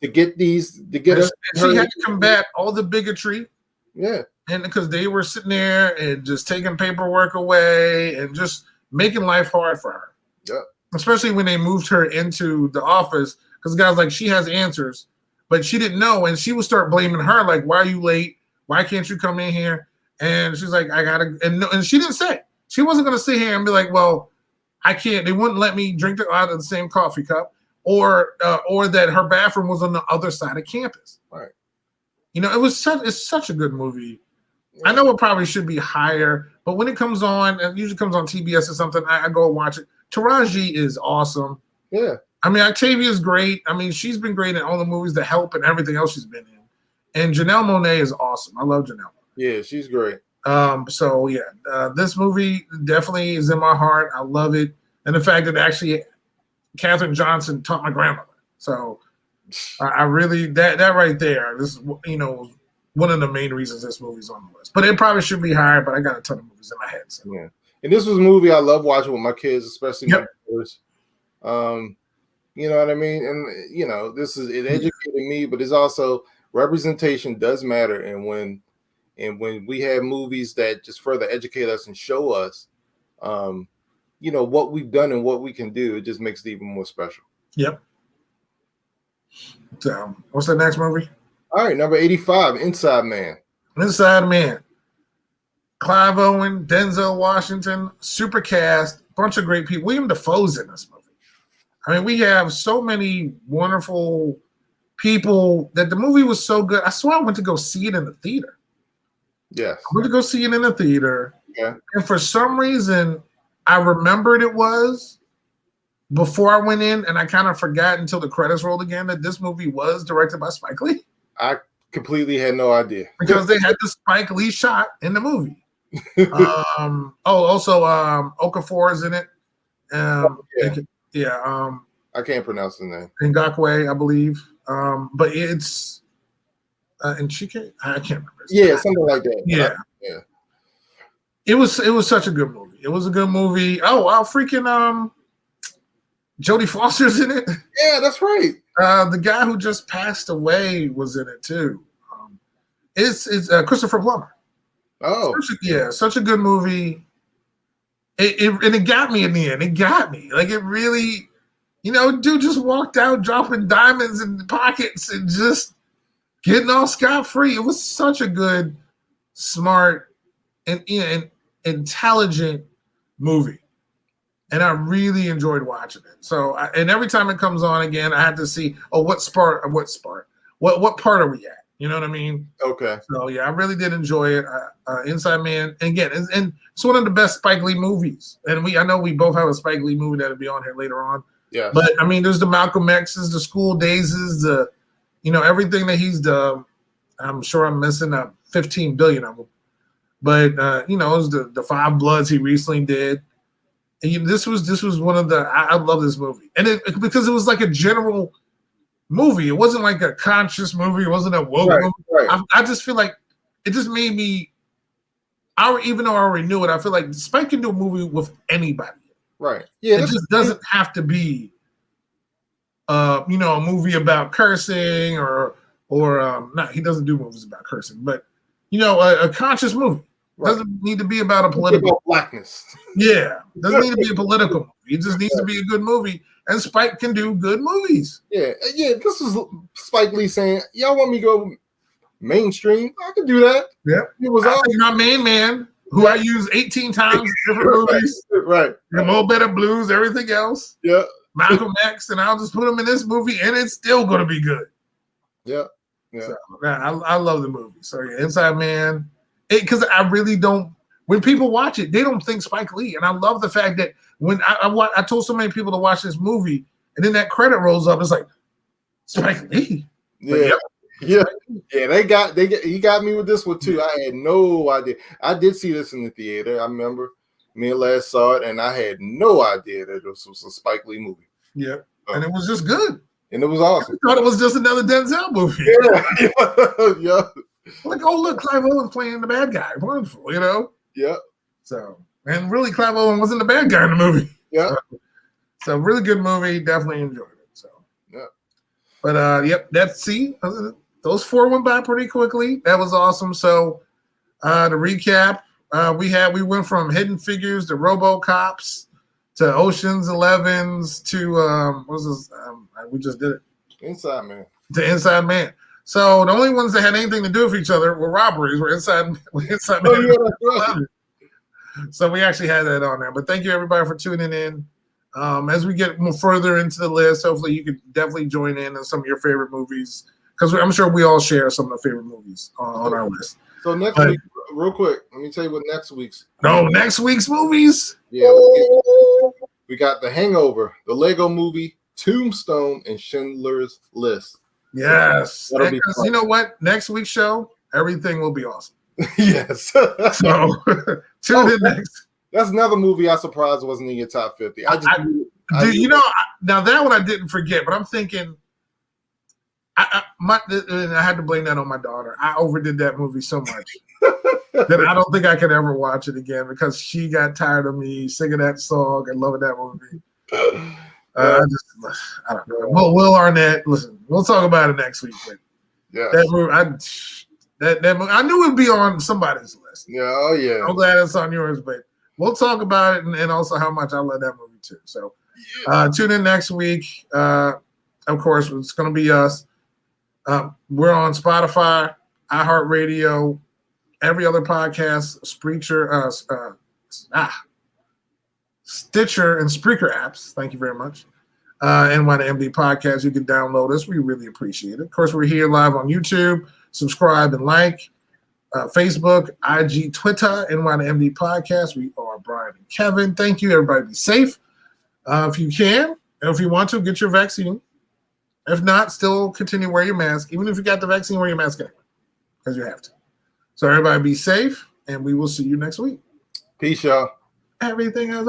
to get us. She had to combat all the bigotry. Yeah, and because they were sitting there and just taking paperwork away and just making life hard for her. Yeah. Especially when they moved her into the office, because the guy's like, she has answers, but she didn't know, and she would start blaming her, like, why are you late? Why can't you come in here? And she's like, I gotta, and she didn't say. She wasn't gonna sit here and be like, well, I can't. They wouldn't let me drink out of the same coffee cup, or that her bathroom was on the other side of campus. Right. You know, it's such a good movie. I know it probably should be higher, but when it comes on, it usually comes on TBS or something, I go watch it. Taraji is awesome. Yeah. I mean, Octavia is great. I mean, she's been great in all the movies, The Help, and everything else she's been in. And Janelle Monáe is awesome. I love Janelle. Yeah, she's great. This movie definitely is in my heart. I love it. And the fact that actually Katherine Johnson taught my grandmother. So I really, that right there, this is, one of the main reasons this movie's on the list. But it probably should be higher, but I got a ton of movies in my head. So. Yeah. And this was a movie I love watching with my kids, especially my Yep. daughters. You know what I mean? And you know, it educated me, but it's also representation does matter. And when we have movies that just further educate us and show us you know, what we've done and what we can do, it just makes it even more special. Yep. So what's the next movie? All right, number 85, Inside Man. Inside Man. Clive Owen, Denzel Washington, super cast, bunch of great people. William Dafoe's in this movie. I mean, we have so many wonderful people that the movie was so good. I swear I went to go see it in the theater. Yes. I went to go see it in the theater. Yeah. And for some reason, I remembered it was before I went in, and I kind of forgot until the credits rolled again that this movie was directed by Spike Lee. I completely had no idea. Because they had the Spike Lee shot in the movie. Also Okafor is in it. I can't pronounce the name. Ngakwe, I believe. But it's Nchike? I can't remember. Yeah, something like that. Yeah. Yeah. It was such a good movie. It was a good movie. Freaking Jodie Foster's in it. Yeah, that's right. The guy who just passed away was in it too. It's Christopher Plummer. Oh, such a good movie. It got me in the end. It got me. Like it really, dude just walked out dropping diamonds in the pockets and just getting all scot-free. It was such a good, smart, and intelligent movie. And I really enjoyed watching it. So, and every time it comes on again, I had to see, what part are we at? You know what I mean? Okay. So yeah, I really did enjoy it. Inside Man, and again, and it's one of the best Spike Lee movies. And I know we both have a Spike Lee movie that'll be on here later on. Yeah. But I mean, there's the Malcolm X's, the School Dazes, everything that he's done. I'm sure I'm missing 15 billion of them. But it was the Five Bloods he recently did. And this was one of the I love this movie, and because it was like a general movie. It wasn't like a conscious movie. It wasn't a woke movie. Right. I just feel like it just made me. Even though I already knew it, I feel like Spike can do a movie with anybody. Right. Yeah. It just doesn't have to be, a movie about cursing or not. He doesn't do movies about cursing, but a conscious movie. Right. Doesn't need to be about a political blackness. Yeah, doesn't need to be a political movie. It just needs to be a good movie, and Spike can do good movies. Yeah. This is Spike Lee saying, "Y'all want me to go mainstream? I can do that." Yeah, it was my main man, who I use 18 times in different movies. Right. Mo Better Blues, everything else. Yeah. Malcolm X, and I'll just put him in this movie, and it's still going to be good. Yeah. Yeah. So, I love the movie. So yeah, Inside Man. Because I really don't. When people watch it, they don't think Spike Lee, and I love the fact that when I told so many people to watch this movie, and then that credit rolls up, it's like Spike Lee. Yeah, yeah. He got me with this one too. I had no idea. I did see this in the theater. I remember me and Les saw it, and I had no idea that this was a Spike Lee movie. Yeah, and it was just good, and it was awesome. I thought it was just another Denzel movie. Yeah, yeah. Like, oh look, Clive Owen's playing the bad guy. Wonderful, Yeah. So, and really, Clive Owen wasn't the bad guy in the movie. Yeah. So really good movie. Definitely enjoyed it. So. Yeah. But those four went by pretty quickly. That was awesome. So, to recap, we went from Hidden Figures to RoboCops to Ocean's 11s to what was this? We just did it. Inside Man. To Inside Man. So the only ones that had anything to do with each other were robberies. Were Inside Man. Right. So we actually had that on there. But thank you everybody for tuning in. As we get more further into the list, hopefully you could definitely join in on some of your favorite movies, because I'm sure we all share some of the favorite movies on our list. So next week, real quick, let me tell you what next week's. Next week's movies. Yeah, we got The Hangover, the Lego Movie, Tombstone, and Schindler's List. Yes, because you know what? Next week's show, everything will be awesome. Yes. So tune in next. That's another movie I surprised wasn't in your top 50. Now that one I didn't forget, but I'm thinking I had to blame that on my daughter. I overdid that movie so much. then I don't think I could ever watch it again because she got tired of me singing that song and loving that movie. I don't know. Will Arnett, listen, we'll talk about it next week. But that movie, that movie, I knew it'd be on somebody's list. Yeah, oh yeah. I'm glad it's on yours, but we'll talk about it and also how much I love that movie too. So tune in next week. Of course, it's going to be us. We're on Spotify, iHeartRadio, every other podcast, Stitcher, and Spreaker apps. Thank you very much. NYMD Podcast, you can download us. We really appreciate it. Of course, we're here live on YouTube. Subscribe and like. Facebook, IG, Twitter, NYMD Podcast. We are Brian and Kevin. Thank you. Everybody be safe. If you can, and if you want to, get your vaccine. If not, still continue to wear your mask. Even if you got the vaccine, wear your mask anyway, because you have to. So everybody be safe, and we will see you next week. Peace, y'all. Everything is